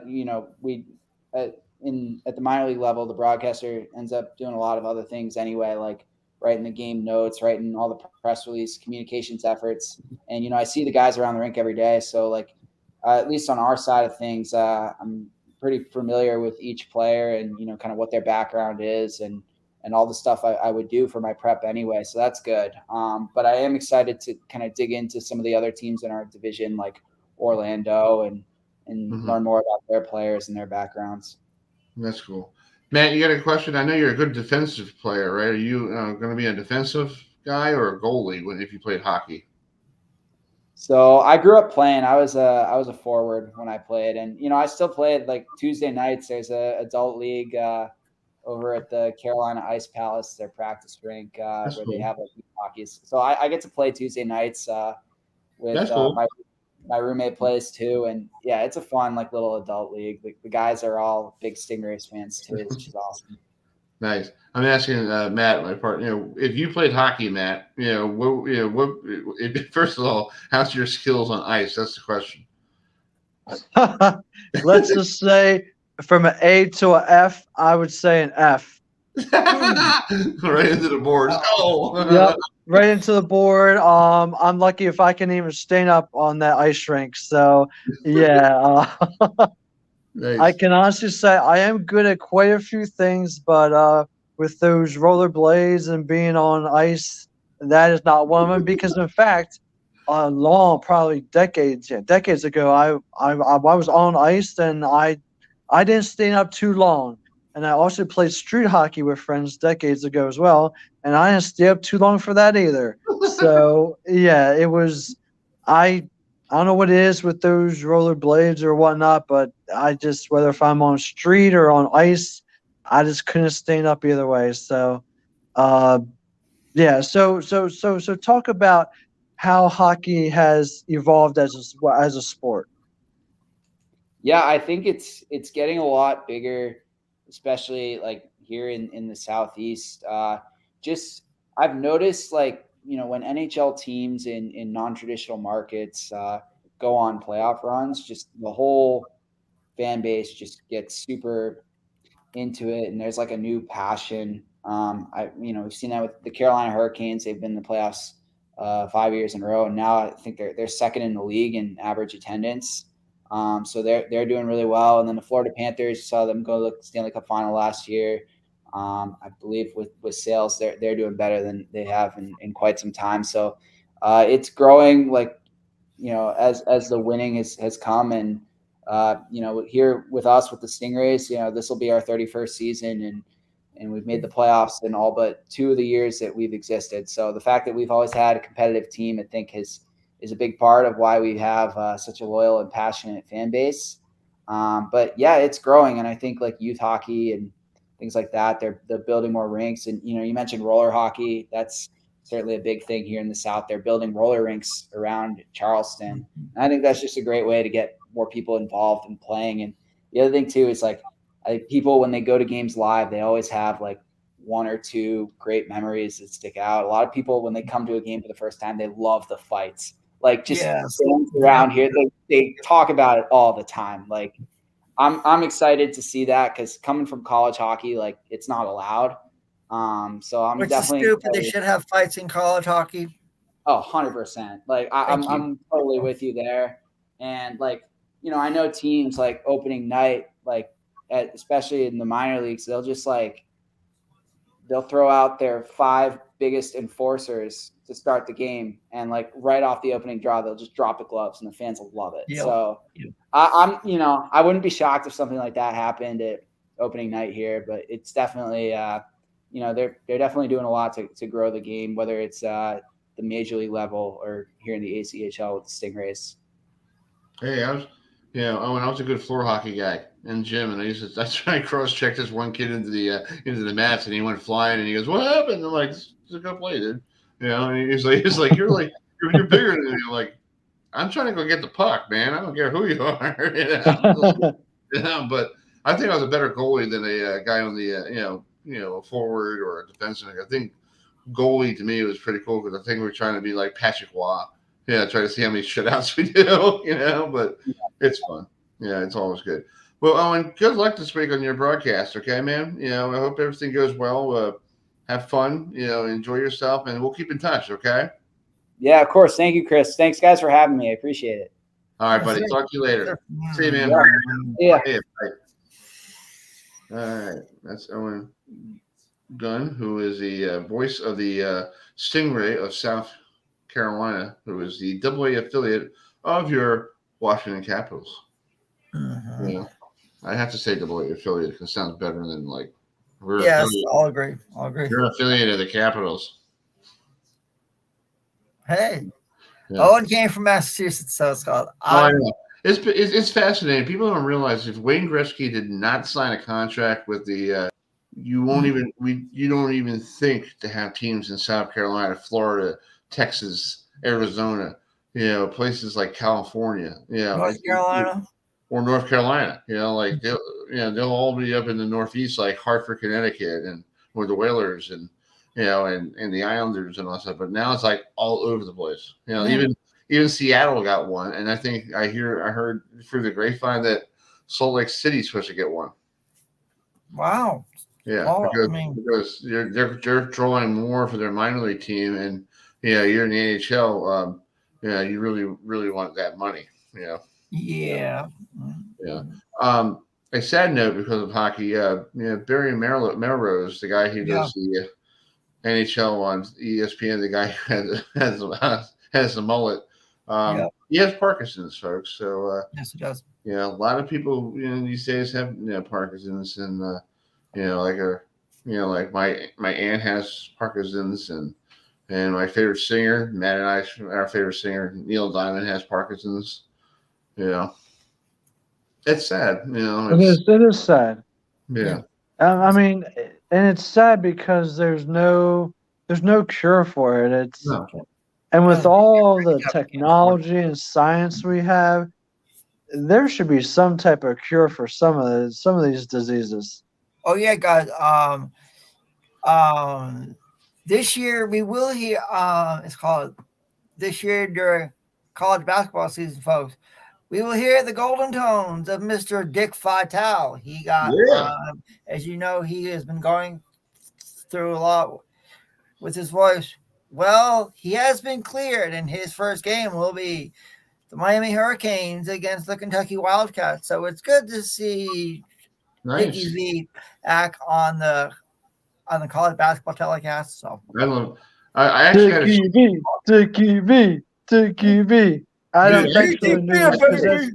we at the minor league level, the broadcaster ends up doing a lot of other things anyway, like writing the game notes, writing all the press release communications efforts. And, I see the guys around the rink every day. So at least on our side of things, I'm pretty familiar with each player and, kind of what their background is and all the stuff I would do for my prep anyway. So that's good. But I am excited to kind of dig into some of the other teams in our division, like Orlando and learn more about their players and their backgrounds. That's cool. Matt, you got a question? I know you're a good defensive player, right? Are you going to be a defensive guy or a goalie if you played hockey? So I grew up playing. I was a forward when I played, and I still played Tuesday nights. There's a adult league over at the Carolina Ice Palace, their practice rink where cool. They have hockey. So I get to play Tuesday nights with cool. My roommate plays too, and yeah, it's a fun little adult league. The guys are all big Stingrays fans too, which is awesome. Nice. I'm asking Matt, my partner. If you played hockey, Matt, first of all, how's your skills on ice? That's the question. Let's just say from an A to an F, I would say an F. Right into the boards. Oh. Yep, right into the board. I'm lucky if I can even stand up on that ice rink. So, yeah, Nice. I can honestly say I am good at quite a few things, but with those roller blades and being on ice, that is not one of them. Because in fact, probably decades ago, I was on ice and I didn't stand up too long. And I also played street hockey with friends decades ago as well, and I didn't stay up too long for that either. So yeah, it was I don't know what it is with those roller blades or whatnot, but I just, whether if I'm on street or on ice, I just couldn't stand up either way. So, yeah. So talk about how hockey has evolved as a sport. Yeah, I think it's getting a lot bigger, especially like here in the Southeast. Just I've noticed, like, when NHL teams in non-traditional markets go on playoff runs, just the whole fan base just gets super into it, and there's like a new passion. We've seen that with the Carolina Hurricanes. They've been in the playoffs 5 years in a row, and now I think they're second in the league in average attendance. So they're doing really well. And then the Florida Panthers, saw them go to the Stanley Cup final last year. I believe with sales, they're doing better than they have in quite some time. So it's growing, like, as the winning has come. And here with us with the Stingrays, this will be our 31st season, and we've made the playoffs in all but 2 of the years that we've existed. So the fact that we've always had a competitive team, I think, is a big part of why we have such a loyal and passionate fan base. But yeah, it's growing. And I think like youth hockey and things like that, they're building more rinks. And, you mentioned roller hockey. That's certainly a big thing here in the South. They're building roller rinks around Charleston. And I think that's just a great way to get more people involved in playing. And the other thing too is, like, I think people, when they go to games live, they always have like 1 or 2 great memories that stick out. A lot of people, when they come to a game for the first time, they love the fights. Like, just fans around here, they talk about it all the time. Like, I'm excited to see that, because coming from college hockey, like, it's not allowed. So I'm Which definitely is stupid. excited. They should have fights in college hockey. Oh, 100%. Like, I'm totally with you there. And, like, I know teams like opening night, like, especially in the minor leagues, they'll just they'll throw out their 5 biggest enforcers to start the game, and like right off the opening draw, they'll just drop the gloves, and the fans will love it. Yeah. So I wouldn't be shocked if something like that happened at opening night here, but it's definitely, they're definitely doing a lot to grow the game, whether it's the major league level or here in the ACHL with the Stingrays. Hey, Owen, I was a good floor hockey guy in gym, and I tried to cross-check this one kid into the mats, and he went flying, and he goes, "What happened?" I'm like, "Just go play, dude." And he's like, "You're bigger than me." I'm like, "I'm trying to go get the puck, man. I don't care who you are." But I think I was a better goalie than a guy on the a forward or a defenseman. I think goalie to me was pretty cool, because I think we were trying to be like Patrick Waugh. Yeah, try to see how many shutouts we do, but it's fun. Yeah, it's always good. Well, Owen, good luck this week on your broadcast, okay, man? I hope everything goes well. Have fun, enjoy yourself, and we'll keep in touch, okay? Yeah, of course. Thank you, Chris. Thanks, guys, for having me. I appreciate it. All right, buddy. Talk to you later. See you, man. Yeah. Bye. All right. That's Owen Gund, who is the voice of the Stingray of South Carolina, who is the AA affiliate of your Washington Capitals. Yeah, I have to say AA affiliate because it sounds better than like we're. Yes, I'll agree. You're an affiliate of the Capitals. Hey, Yeah. Owen came from Massachusetts, so it's called. I know. It's fascinating. People don't realize if Wayne Gretzky did not sign a contract with the, you don't even think to have teams in South Carolina, Florida, Texas, Arizona, places like California, North Carolina. Or North Carolina, they'll all be up in the Northeast, like Hartford, Connecticut, and or the Whalers, and and the Islanders and all that stuff. But now it's like all over the place. Even Seattle got one, and I think I heard through the grapevine that Salt Lake City's supposed to get one. Wow. Yeah, Oh, because they're drawing more for their minor league team, and you're in the NHL. You really want that money. Yeah. Yeah. A sad note because of hockey. Barry Melrose, the guy who does the NHL on ESPN, the guy who has the mullet. He has Parkinson's, folks. So yes, he does. a lot of people these days have Parkinson's, and like my aunt has Parkinson's, and my favorite singer, Matt and our favorite singer, Neil Diamond, has Parkinson's. It's sad. It is sad. Yeah. I mean, and it's sad because there's no cure for it. And with all the technology and science we have, there should be some type of cure for some of these diseases. Oh yeah, guys. This year we will hear. It's called this year during college basketball season, folks. We will hear the golden tones of Mr. Dick Vitale. He got, as you know, he has been going through a lot with his voice. Well, he has been cleared, and his first game will be the Miami Hurricanes against the Kentucky Wildcats. So it's good to see Dickie V back on the college basketball telecast. So I actually had Dickie V. Adam, thanks for the news.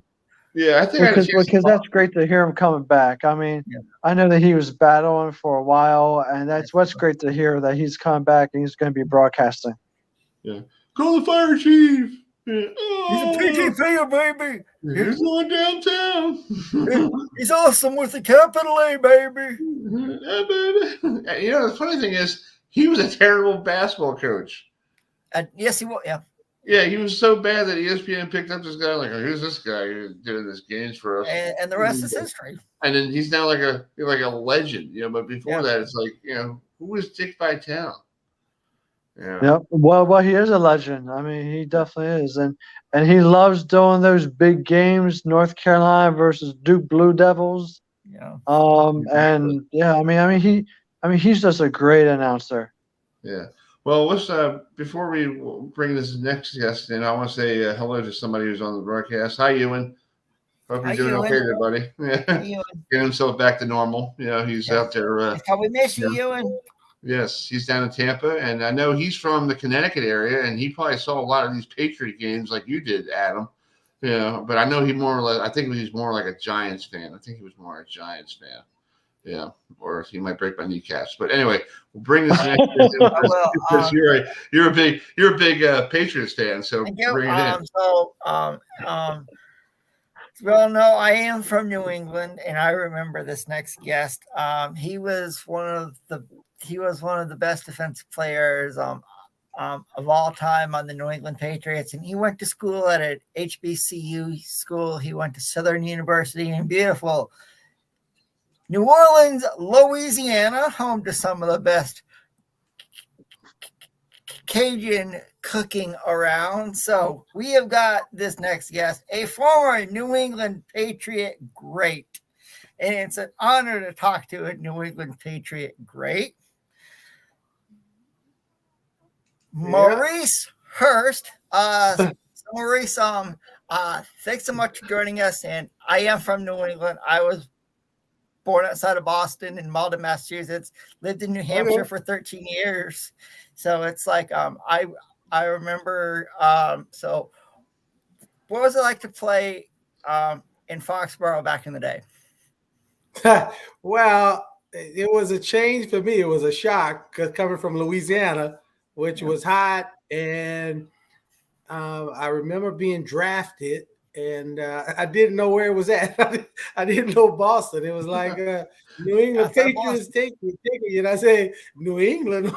I think because that's great to hear him coming back. I mean, I know that he was battling for a while, and that's what's great to hear that he's coming back and he's going to be broadcasting. Yeah, call the fire chief. He's a PT player, baby. He's going downtown. He's awesome with the capital A, baby. The funny thing is, he was a terrible basketball coach. Yes, he was. Yeah. Yeah, he was so bad that ESPN picked up this guy. Like, who's this guy who's doing these games for us? And the rest is history. And then he's now like a legend, But before that, it's like, who is Dick Vitale? Yeah. Yep. Well, he is a legend. I mean, he definitely is, and he loves doing those big games, North Carolina versus Duke Blue Devils. Yeah. And he's just a great announcer. Yeah. Well, let's before we bring this next guest in, I want to say hello to somebody who's on the broadcast. Hi, Ewan. Hope you're doing okay there, buddy. Getting himself back to normal. He's out there. We miss you, Ewan. Yes, he's down in Tampa, and I know he's from the Connecticut area, and he probably saw a lot of these Patriot games like you did, Adam. But I know I think he's more like a Giants fan. I think he was more a Giants fan. Yeah, or he might break my kneecaps. But anyway, we'll bring this next because you're a big Patriots fan, so bring it in. Well, no, I am from New England, and I remember this next guest. He was one of the best defensive players of all time on the New England Patriots, and he went to school at an HBCU school. He went to Southern University in beautiful New Orleans, Louisiana, home to some of the best Cajun cooking around. So we have got this next guest, a former New England Patriot great. And it's an honor to talk to a New England Patriot great. Maurice Hurst. Maurice, thanks so much for joining us. And I am from New England. I was born outside of Boston in Malden, Massachusetts, lived in New Hampshire for 13 years. So it's like, I remember, so what was it like to play in Foxborough back in the day? Well, it was a change for me. It was a shock because coming from Louisiana, which was hot. And I remember being drafted. And I didn't know where it was at. I didn't know Boston. It was like New England Patriots take me. And I say, New England?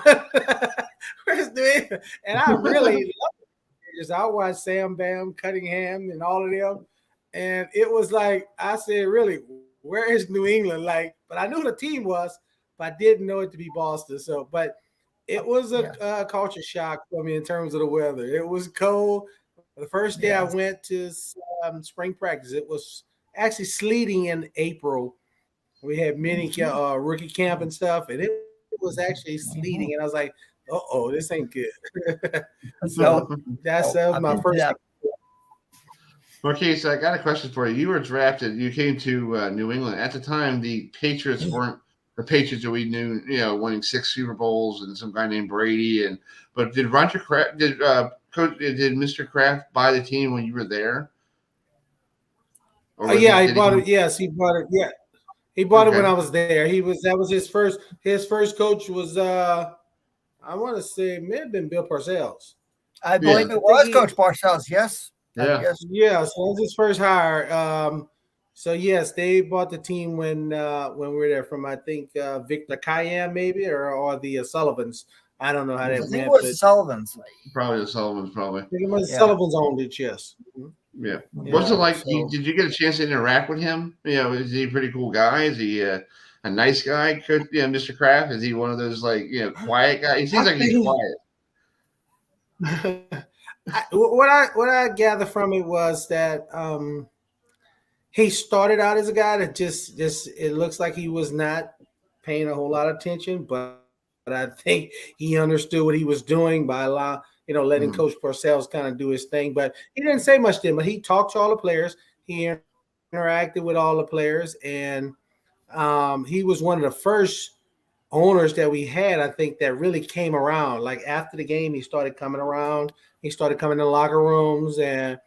Where's New England? And I really loved it. I watched Sam Bam, Cunningham, and all of them. And it was like, I said, really, where is New England? But I knew the team was, but I didn't know it to be Boston. So, but it was a culture shock for me in terms of the weather. It was cold. The first day I went to spring practice, it was actually sleeting in April We had mini rookie camp and stuff, and it was actually sleeting, and I was like, "Uh-oh, this ain't good." So that was my first. Okay, so I got a question for you. You were drafted. You came to New England at the time. The Patriots weren't the Patriots that we knew. Winning 6 Super Bowls and some guy named Brady. But did Roger Kraft did Mr. Kraft buy the team when you were there? He bought it. Yes, he bought it. Yeah, he bought it when I was there. That was his first. His first coach was I want to say it may have been Bill Parcells. I believe it was Coach Parcells. Yes. Yeah. So that was his first hire. So yes, they bought the team when we were there from I think Victor Cayenne maybe or the Sullivans. I don't know how that went. It was the Sullivans. Probably the Sullivans. Probably. I think it was Sullivans owned it. Yes. Yeah. What's it like? Did you get a chance to interact with him? Is he a pretty cool guy? Is he a nice guy? Mr. Kraft? Is he one of those quiet guys? He seems like he's quiet. What I gather from it was that he started out as a guy that just it looks like he was not paying a whole lot of attention, but I think he understood what he was doing by letting Coach Parcells kind of do his thing. But he didn't say much to him, but he talked to all the players. He interacted with all the players, and he was one of the first owners that we had, I think, that really came around. Like after the game, he started coming around. He started coming to the locker rooms, and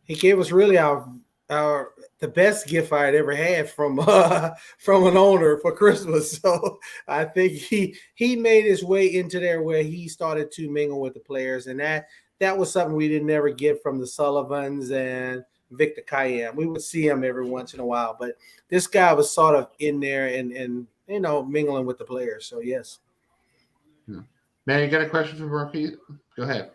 he gave us really the best gift I had ever had from an owner for Christmas. So I think he made his way into there where he started to mingle with the players, and that was something we didn't ever get from the Sullivans and Victor Cayenne. We would see him every once in a while, but this guy was sort of in there and mingling with the players. So yes. Man, you got a question for Murphy? Go ahead.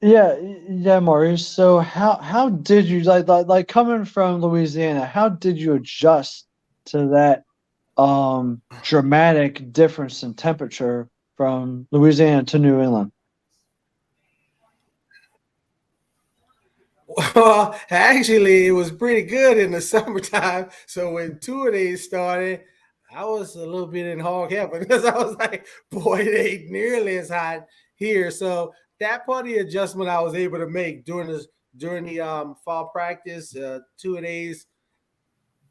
Yeah, Maurice. So how did you like coming from Louisiana? How did you adjust to that dramatic difference in temperature from Louisiana to New England? Well, actually, it was pretty good in the summertime. So when 2 days started, I was a little bit in hog heaven because I was like, boy, it ain't nearly as hot here. So that part of the adjustment I was able to make during the fall practice, 2 days,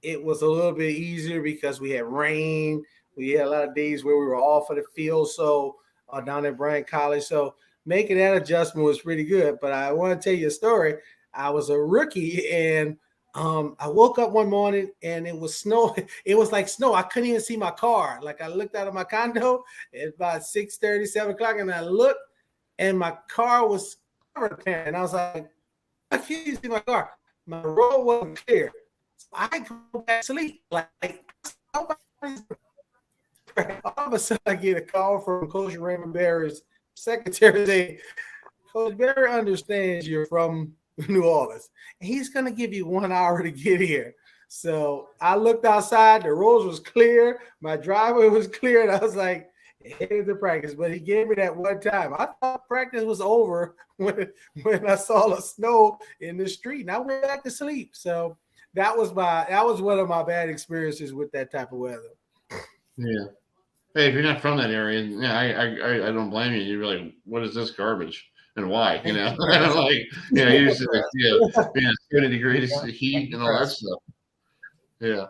it was a little bit easier because we had rain. We had a lot of days where we were off of the field, so down at Bryan College. So making that adjustment was pretty good. But I want to tell you a story. I was a rookie, and I woke up one morning and it was snow. It was like snow. I couldn't even see my car. Like I looked out of my condo at about 6:30, 7 o'clock, and I looked, and my car was covered, and I was like, I can't see my car. My road wasn't clear. So I go back to sleep. Like all of a sudden, I get a call from Coach Raymond Barry's secretary saying, Coach Barry understands you're from New Orleans. And he's going to give you 1 hour to get here. So I looked outside. The roads was clear. My driveway was clear. And I was like, headed to practice. But he gave me that one time. I thought practice was over when I saw the snow in the street. And I went back to sleep. So that was one of my bad experiences with that type of weather. Yeah. Hey, if you're not from that area, I don't blame you. You're like, what is this garbage? And why? You know, you just being 70 degrees heat and all that stuff. Yeah.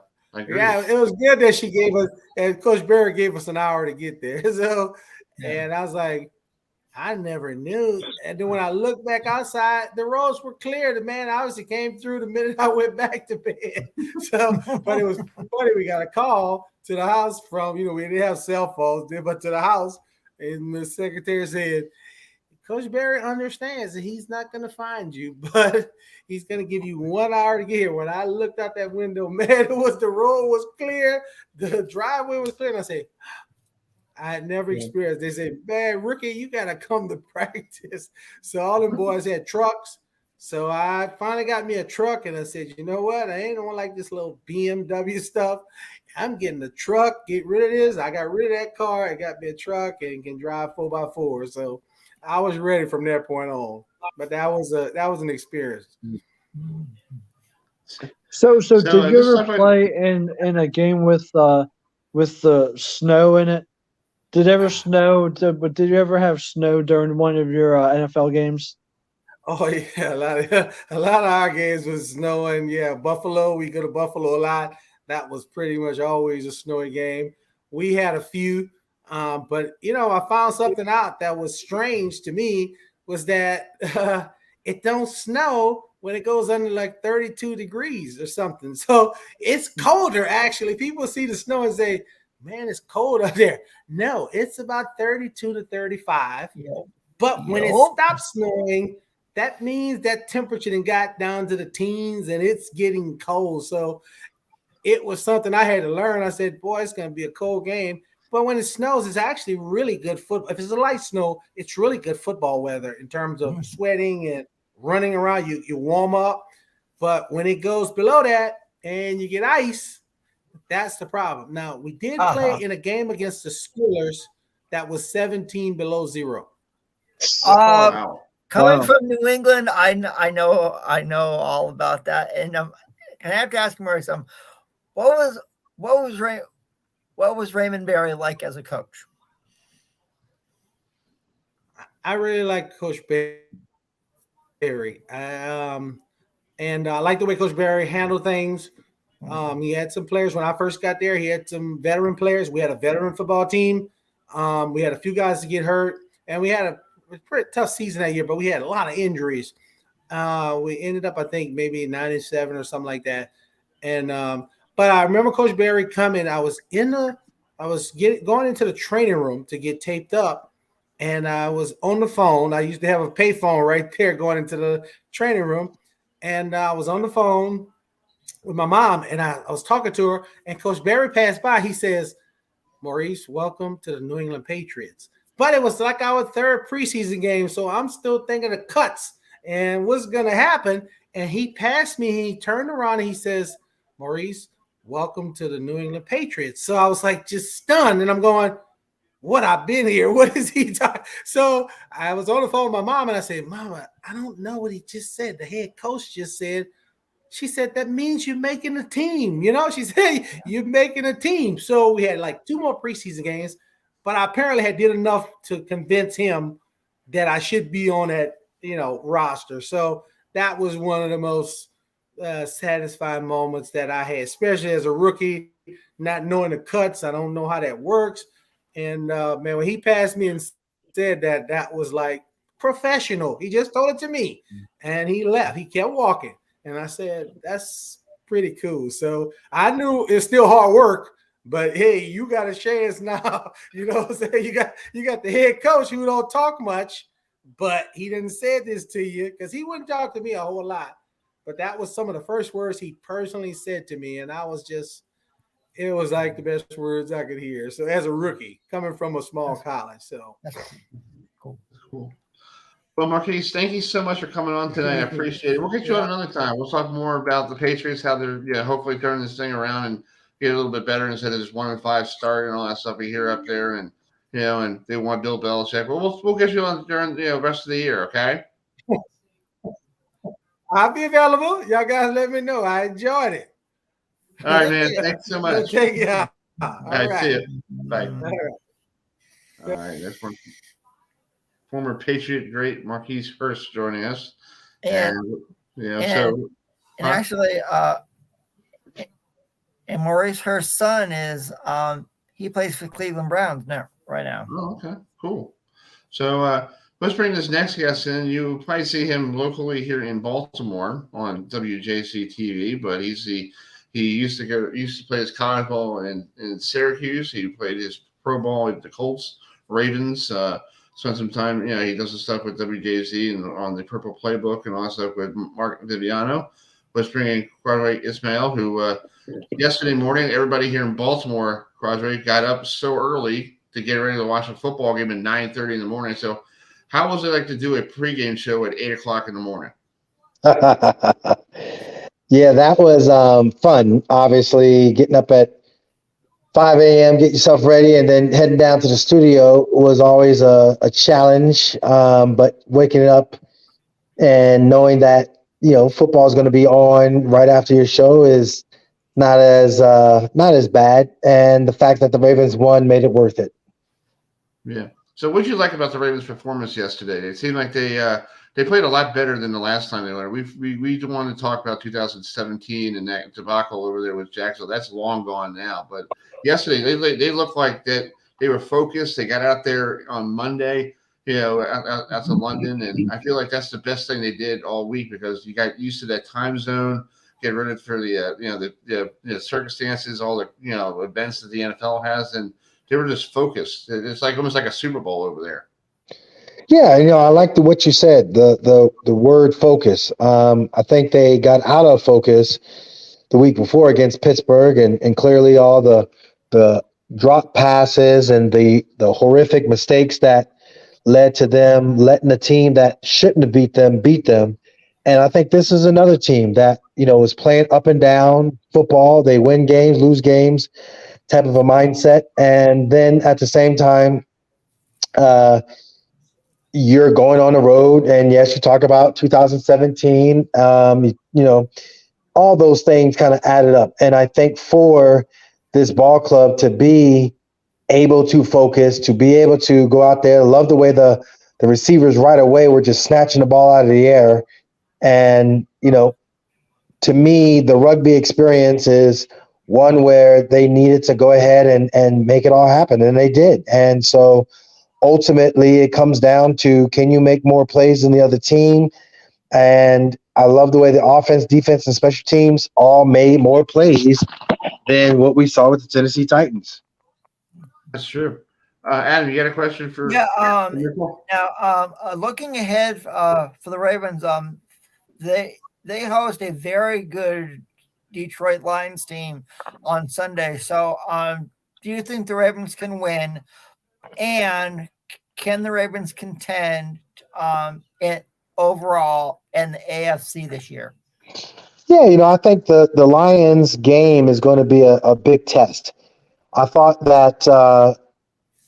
Yeah, it was good that she gave us, and Coach Barry gave us an hour to get there. So, and I was like, I never knew. And then when I looked back outside, the roads were clear. The man obviously came through the minute I went back to bed. So, but it was funny. We got a call to the house from, we didn't have cell phones, but to the house, and the secretary said, Coach Barry understands that he's not going to find you, but he's going to give you 1 hour to get here. When I looked out that window, man, the road was clear. The driveway was clear. And I said, I had never experienced. They said, man, rookie, you got to come to practice. So all them boys had trucks. So I finally got me a truck, and I said, you know what? I ain't gonna like this little BMW stuff. I'm getting a truck, get rid of this. I got rid of that car. I got me a truck and can drive 4x4. So I was ready from that point on. But that was an experience. So did you this ever stuff play in a game with the snow in it? Did it ever snow? Did you ever have snow during one of your NFL games? Oh yeah, a lot of our games was snowing. Yeah, Buffalo, we go to Buffalo a lot. That was pretty much always a snowy game. We had a few, but I found something out that was strange to me was that it don't snow when it goes under like 32 degrees or something. So it's colder actually. People see the snow and say, "Man, it's cold out there." No, it's about 32 to 35. But when it stops snowing, that means that temperature then got down to the teens and it's getting cold. So it was something I had to learn. I said, boy, it's going to be a cold game. But when it snows, it's actually really good football. If it's a light snow, it's really good football weather in terms of sweating and running around. You warm up. But when it goes below that and you get ice, that's the problem. Now, we did play in a game against the Steelers that was 17 below zero. Coming from New England, I know all about that. And can I have to ask Maurice, what was Raymond Berry like as a coach? I really like Coach Berry. And I like the way Coach Berry handled things. He had some players when I first got there. He had some veteran players. We had a veteran football team. We had a few guys to get hurt, and we had a pretty tough season that year, but we had a lot of injuries. We ended up, I think, maybe 9-7 or something like that. And but I remember Coach Berry coming. I was going into the training room to get taped up, and I was on the phone. I used to have a pay phone right there going into the training room, and I was on the phone with my mom, and I was talking to her, and Coach Berry passed by. He says, "Maurice, welcome to the New England Patriots." But it was like our third preseason game, so I'm still thinking of cuts and what's going to happen. And he passed me. He turned around and he says, "Maurice, welcome to the New England Patriots." So I was like just stunned, and I'm going, "What? I've been here. What is he talking?" So I was on the phone with my mom, and I said, "Mama, I don't know what he just said. The head coach just said." She said, "That means you're making a team." She said, "You're making a team." So we had like 2 more preseason games. But I apparently had did enough to convince him that I should be on that, roster. So that was one of the most satisfying moments that I had, especially as a rookie, not knowing the cuts. I don't know how that works. And man, when he passed me and said that, that was like professional. He just told it to me, and he left. He kept walking, and I said, "That's pretty cool." So I knew it's still hard work. But hey, you got a chance now. You know what I'm saying? You got the head coach who don't talk much, but he didn't say this to you because he wouldn't talk to me a whole lot. But that was some of the first words he personally said to me, and I was it was like the best words I could hear. So as a rookie, coming from a small college, so cool. Well, Maurice, thank you so much for coming on tonight. I appreciate it. We'll get you on another time. We'll talk more about the Patriots, how they're hopefully turning this thing around and get a little bit better instead of this 1-5 start and all that stuff we hear up there, and and they want Bill Belichick. Well, we'll get you on during the rest of the year, okay? I'll be available. Y'all guys, let me know. I enjoyed it. All right, man. Thanks so much. Take care. All right, see you. Bye. All right, that's one former Patriot great Marquise Hurst joining us, and actually. And Maurice Hurst's son is he plays for Cleveland Browns right now. Oh, okay, cool. So let's bring this next guest in. You probably see him locally here in Baltimore on WJC TV, but he used to play his college ball in Syracuse. He played his pro ball at the Colts, Ravens. Spent some time. He does some stuff with WJC and on the Purple Playbook and also with Mark Viviano. Let's bring in Qadry Ismail, who yesterday morning, everybody here in Baltimore, Qadry, got up so early to get ready to watch a football game at 9:30 in the morning. So how was it like to do a pregame show at 8 o'clock in the morning? Yeah, that was fun. Obviously, getting up at 5 a.m., get yourself ready, and then heading down to the studio was always a challenge. But waking up and knowing that football is going to be on right after your show is not as bad, and the fact that the Ravens won made it worth it. Yeah. So what did you like about the Ravens' performance yesterday? It seemed like they played a lot better than the last time they went. We don't want to talk about 2017 and that debacle over there with Jacksonville. That's long gone now. But yesterday they looked like that they were focused. They got out there on Monday, out to London, and I feel like that's the best thing they did all week because you got used to that time zone. Get ready for the circumstances, all the events that the NFL has, and they were just focused. It's like almost like a Super Bowl over there. Yeah, I like what you said. The word focus. I think they got out of focus the week before against Pittsburgh, and clearly all the drop passes and the horrific mistakes that led to them letting the team that shouldn't have beat them. And I think this is another team that is playing up and down football. They win games, lose games, type of a mindset. And then at the same time, you're going on the road, and yes, you talk about 2017. All those things kind of added up. And I think for this ball club to be able to focus, to be able to go out there, love the way the receivers right away were just snatching the ball out of the air. And, to me, the rugby experience is one where they needed to go ahead and make it all happen, and they did. And so ultimately it comes down to, can you make more plays than the other team? And I love the way the offense, defense, and special teams all made more plays than what we saw with the Tennessee Titans. That's true. Adam, you got a question for? Yeah. Now, looking ahead for the Ravens, they host a very good Detroit Lions team on Sunday. So, do you think the Ravens can win? And can the Ravens contend overall in the AFC this year? Yeah, I think the Lions game is going to be a big test. I thought that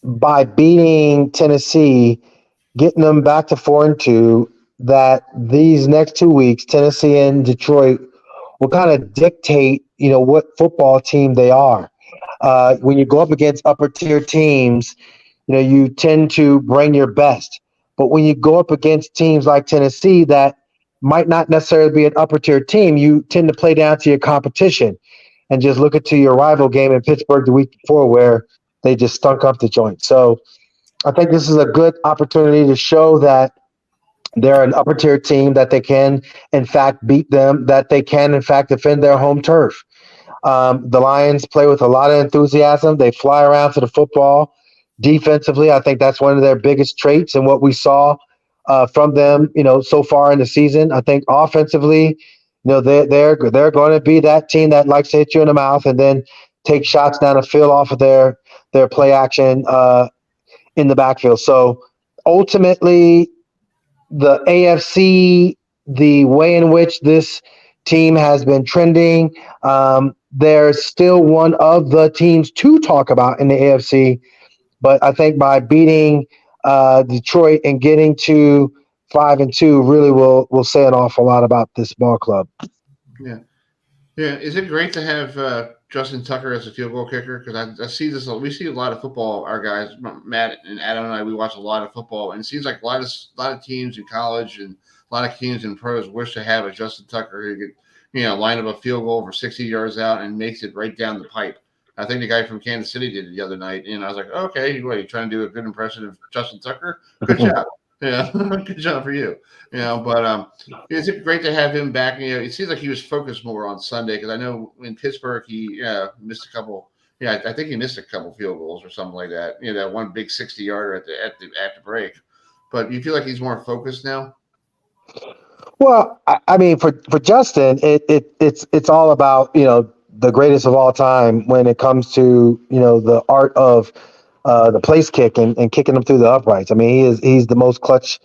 by beating Tennessee, getting them back to 4-2, that these next 2 weeks, Tennessee and Detroit will kind of dictate, what football team they are. When you go up against upper tier teams, you tend to bring your best. But when you go up against teams like Tennessee that might not necessarily be an upper tier team, you tend to play down to your competition and just look at your rival game in Pittsburgh the week before where they just stunk up the joint. So I think this is a good opportunity to show that they're an upper tier team, that they can, in fact, beat them, that they can, in fact, defend their home turf. The Lions play with a lot of enthusiasm. They fly around to the football. Defensively, I think that's one of their biggest traits and what we saw from them, so far in the season. I think offensively, they're going to be that team that likes to hit you in the mouth and then take shots down the field off of their play action in the backfield. So ultimately, the AFC, the way in which this team has been trending, they're still one of the teams to talk about in the AFC. But I think by beating Detroit and getting to 5-2 really will say an awful lot about this ball club. Yeah. Is it great to have Justin Tucker as a field goal kicker? Because I see this. We see a lot of football. Our guys, Matt and Adam and I, we watch a lot of football, and it seems like a lot of teams in college and a lot of teams in pros wish to have a Justin Tucker who could, line up a field goal for 60 yards out and makes it right down the pipe. I think the guy from Kansas City did it the other night, and I was like, okay, what, you trying to do a good impression of Justin Tucker? Good job. Yeah, good job for you. But it's great to have him back. It seems like he was focused more on Sunday because I know in Pittsburgh he missed a couple. Yeah, I think he missed a couple field goals or something like that. That one big 60-yarder at the break. But you feel like he's more focused now? Well, I mean, for Justin, it's all about the greatest of all time when it comes to the art of the place kick and kicking them through the uprights. I mean, he's the most clutch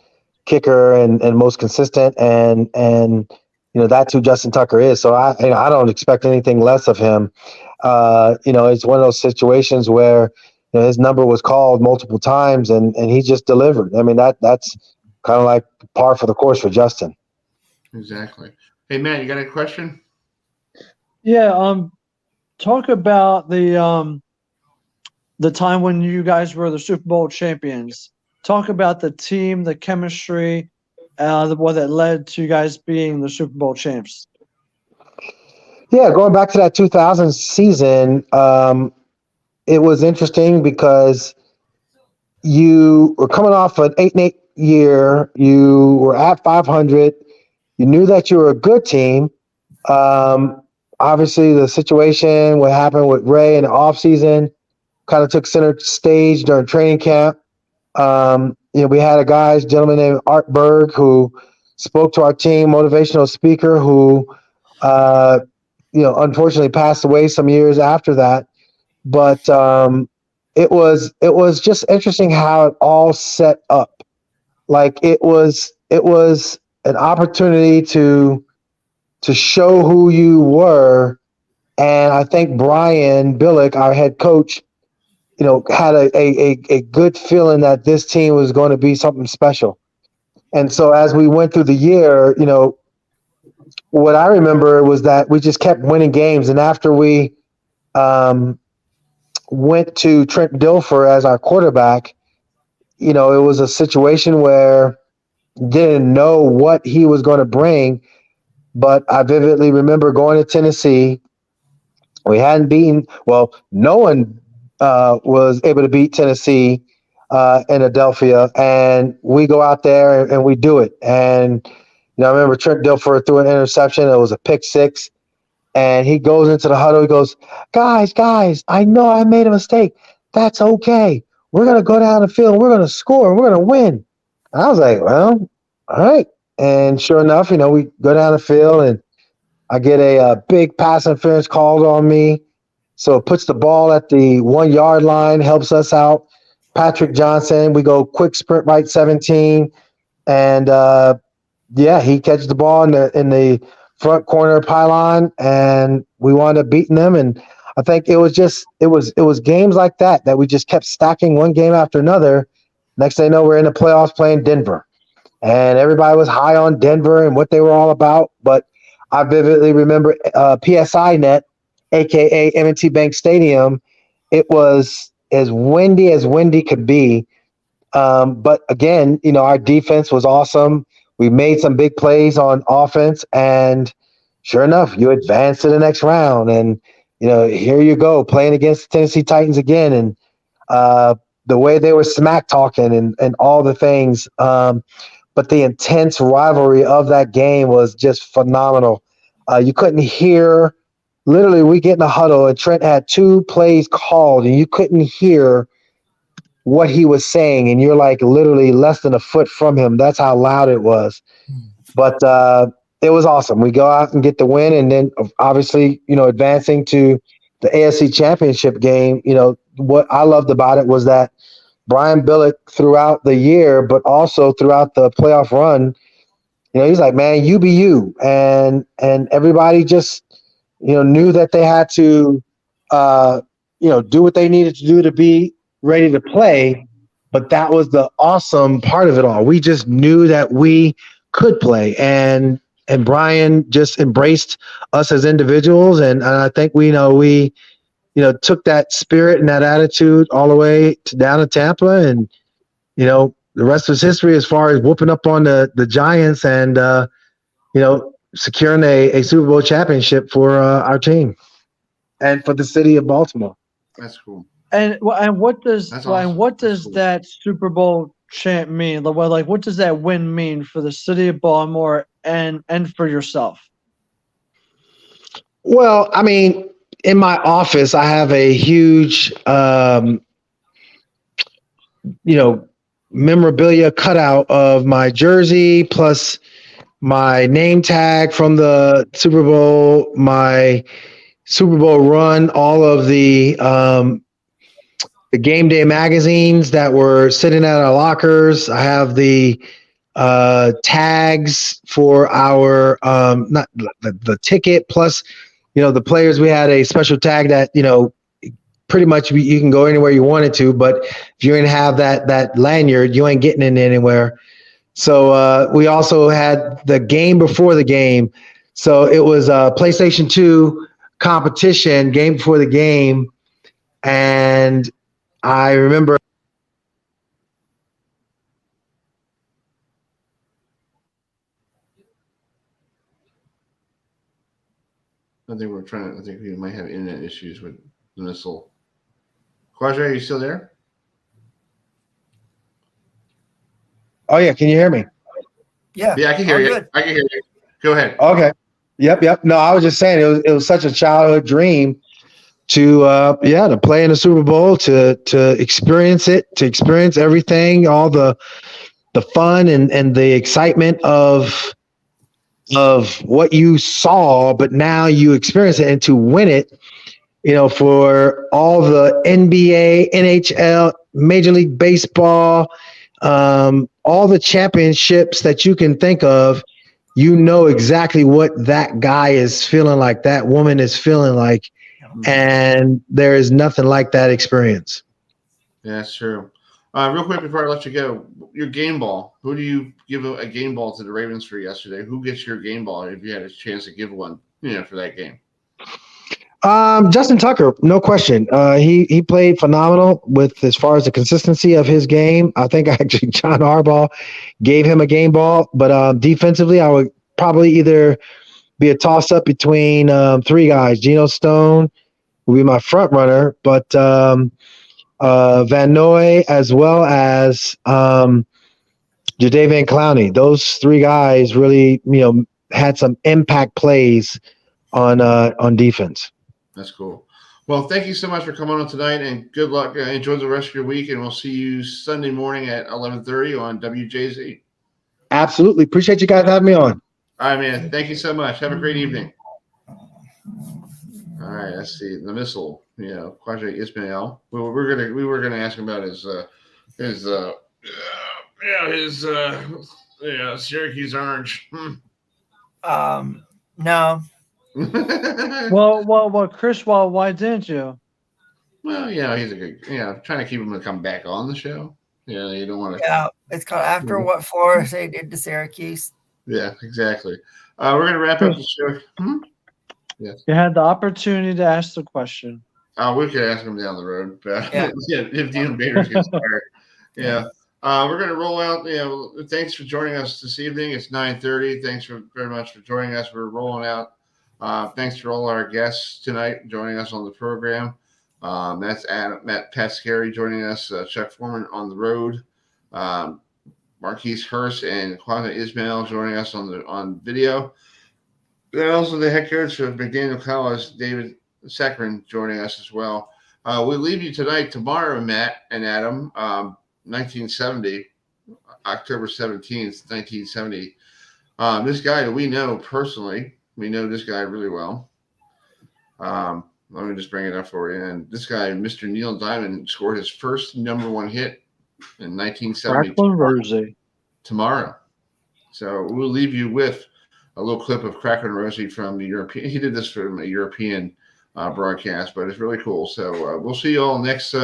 kicker and most consistent, and that's who Justin Tucker is. So I don't expect anything less of him. It's one of those situations where his number was called multiple times and he just delivered. I mean, that's kind of like par for the course for Justin. Exactly. Hey, Matt, you got a question? Yeah. Talk about the time when you guys were the Super Bowl champions. Talk about the team, the chemistry, what that led to you guys being the Super Bowl champs. Yeah, going back to that 2000 season, it was interesting because you were coming off an 8-8 year. You were at 500. You knew that you were a good team. Obviously, the situation, what happened with Ray in the offseason, kind of took center stage during training camp. We had a gentleman named Art Berg, who spoke to our team, motivational speaker, who, unfortunately passed away some years after that. But it was just interesting how it all set up. Like it was an opportunity to show who you were. And I think Brian Billick, our head coach, had a good feeling that this team was going to be something special. And so as we went through the year, what I remember was that we just kept winning games. And after we went to Trent Dilfer as our quarterback, it was a situation where didn't know what he was going to bring. But I vividly remember going to Tennessee. We hadn't beaten, no one was able to beat Tennessee in Philadelphia, and we go out there and we do it. And I remember Trent Dilfer threw an interception. It was a pick six, and he goes into the huddle. He goes, guys, I know I made a mistake. That's okay. We're going to go down the field. We're going to score. We're going to win. And I was like, well, all right. And sure enough, we go down the field, and I get a big pass interference called on me. So it puts the ball at the 1 yard line, helps us out. Patrick Johnson, we go quick sprint right 17. And he catches the ball in the front corner pylon, and we wound up beating them. And I think it was games like that we just kept stacking one game after another. Next thing you know, we're in the playoffs playing Denver. And everybody was high on Denver and what they were all about. But I vividly remember PSI Net, a.k.a. M&T Bank Stadium. It was as windy could be. But again, our defense was awesome. We made some big plays on offense. And sure enough, you advance to the next round. And, here you go, playing against the Tennessee Titans again. And the way they were smack talking and all the things. But the intense rivalry of that game was just phenomenal. You couldn't hear. Literally, we get in the huddle, and Trent had 2 plays called, and you couldn't hear what he was saying. And you're like literally less than a foot from him. That's how loud it was. But it was awesome. We go out and get the win, and then obviously, advancing to the AFC Championship game. What I loved about it was that Brian Billick throughout the year, but also throughout the playoff run, he's like, man, you be you. And everybody just, knew that they had to, do what they needed to do to be ready to play. But that was the awesome part of it all. We just knew that we could play. And Brian just embraced us as individuals. And I think we took that spirit and that attitude all the way down to Tampa, and the rest was history as far as whooping up on the Giants and securing a Super Bowl championship for our team and for the city of Baltimore. That's cool. And what does that Super Bowl champ mean? Like, what does that win mean for the city of Baltimore and for yourself? Well, I mean, in my office, I have a huge, memorabilia cutout of my jersey, plus my name tag from the Super Bowl, my Super Bowl run, all of the game day magazines that were sitting at our lockers. I have the tags for our not the ticket, plus the players. We had a special tag that pretty much you can go anywhere you wanted to, but if you didn't have that lanyard, you ain't getting in anywhere. So we also had the game before the game. So it was a PlayStation 2 competition, game before the game. And I remember I think we might have internet issues with the missile. Qadry, are you still there? Oh yeah, can you hear me? Yeah. Yeah, I can hear you. Good. I can hear you. Go ahead. Okay. Yep. No, I was just saying it was such a childhood dream to play in the Super Bowl, to experience it, to experience everything, all the fun and the excitement of what you saw, but now you experience it, and to win it, for all the NBA, NHL, Major League Baseball, all the championships that you can think of, exactly what that guy is feeling like, that woman is feeling like, and there is nothing like that experience. Yeah, that's true. Real quick before I let you go, your game ball. Who do you give a game ball to the Ravens for yesterday? Who gets your game ball if you had a chance to give one, for that game? Justin Tucker, no question. He played phenomenal with as far as the consistency of his game. I think actually John Harbaugh gave him a game ball, but defensively, I would probably either be a toss up between three guys. Geno Stone would be my front runner, but Van Noy as well as Jadeveon Clowney. Those three guys really, had some impact plays on defense. That's cool. Well, thank you so much for coming on tonight, and good luck. Enjoy the rest of your week, and we'll see you Sunday morning at 11:30 on WJZ. Absolutely. Appreciate you guys having me on. All right, man. Thank you so much. Have a great evening. All right, let's see. The missile, Qadry Ismail. We were gonna ask him about his Syracuse Orange. No. Well, Chris, why didn't you? Well, he's a good, trying to keep him to come back on the show. Yeah, you don't want to. Yeah, it's called after what Florida State did to Syracuse. Yeah, exactly. We're going to wrap up the show. Yes. You had the opportunity to ask the question. We could ask him down the road. But if Dean Bader's gets fired. Yeah. We're going to roll out. Thanks for joining us this evening. It's 9:30. Thanks very much for joining us. We're rolling out. Thanks for all our guests tonight joining us on the program. That's Pat Skerry joining us. Chuck Foreman on the road. Marquise Hurst and Qadry Ismail joining us on video. Then also the head coach of McDaniel College, David Saccharin, joining us as well. We leave you tonight. Tomorrow, Matt and Adam, 1970, October 17th, 1970. This guy that we know personally, we know this guy really well. Let me just bring it up for you. And this guy, Mr. Neil Diamond, scored his first number one hit in 1970 tomorrow. So we'll leave you with a little clip of Cracker and Rosie from the European. He did this from a European broadcast, but it's really cool. So we'll see you all next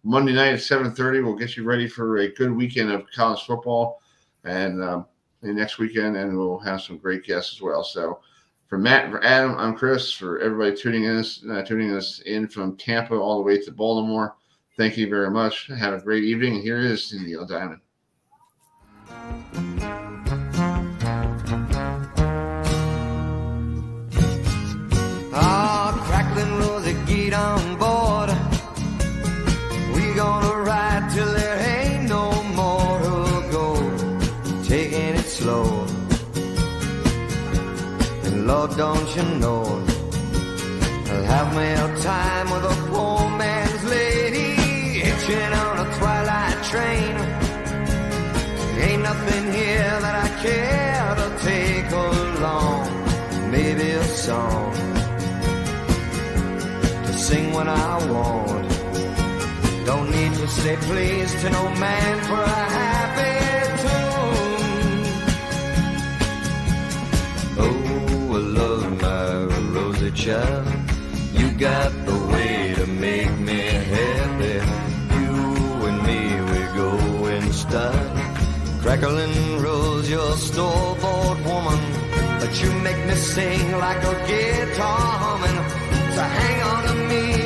Monday night at 7:30. We'll get you ready for a good weekend of college football and next weekend, and we'll have some great guests as well. So for Matt, for Adam, I'm Chris. For everybody tuning us in from Tampa all the way to Baltimore, thank you very much. Have a great evening. And here is Neil Diamond. Crackling Rosie, get on board. We gonna ride till there ain't no more to go. Taking it slow. And Lord, don't you know, I'll have me a time with a poor man's lady, hitching on a twilight train. Ain't nothing here that I care to take along. Maybe a song to sing when I want. Don't need to say please to no man for a happy tune. Oh, I love my Rosie child. You got the way to make me happy. You and me, we go in style. Crackling Rosie. you're a store-bought woman, but you make me sing like a guitar humming. So hang on to me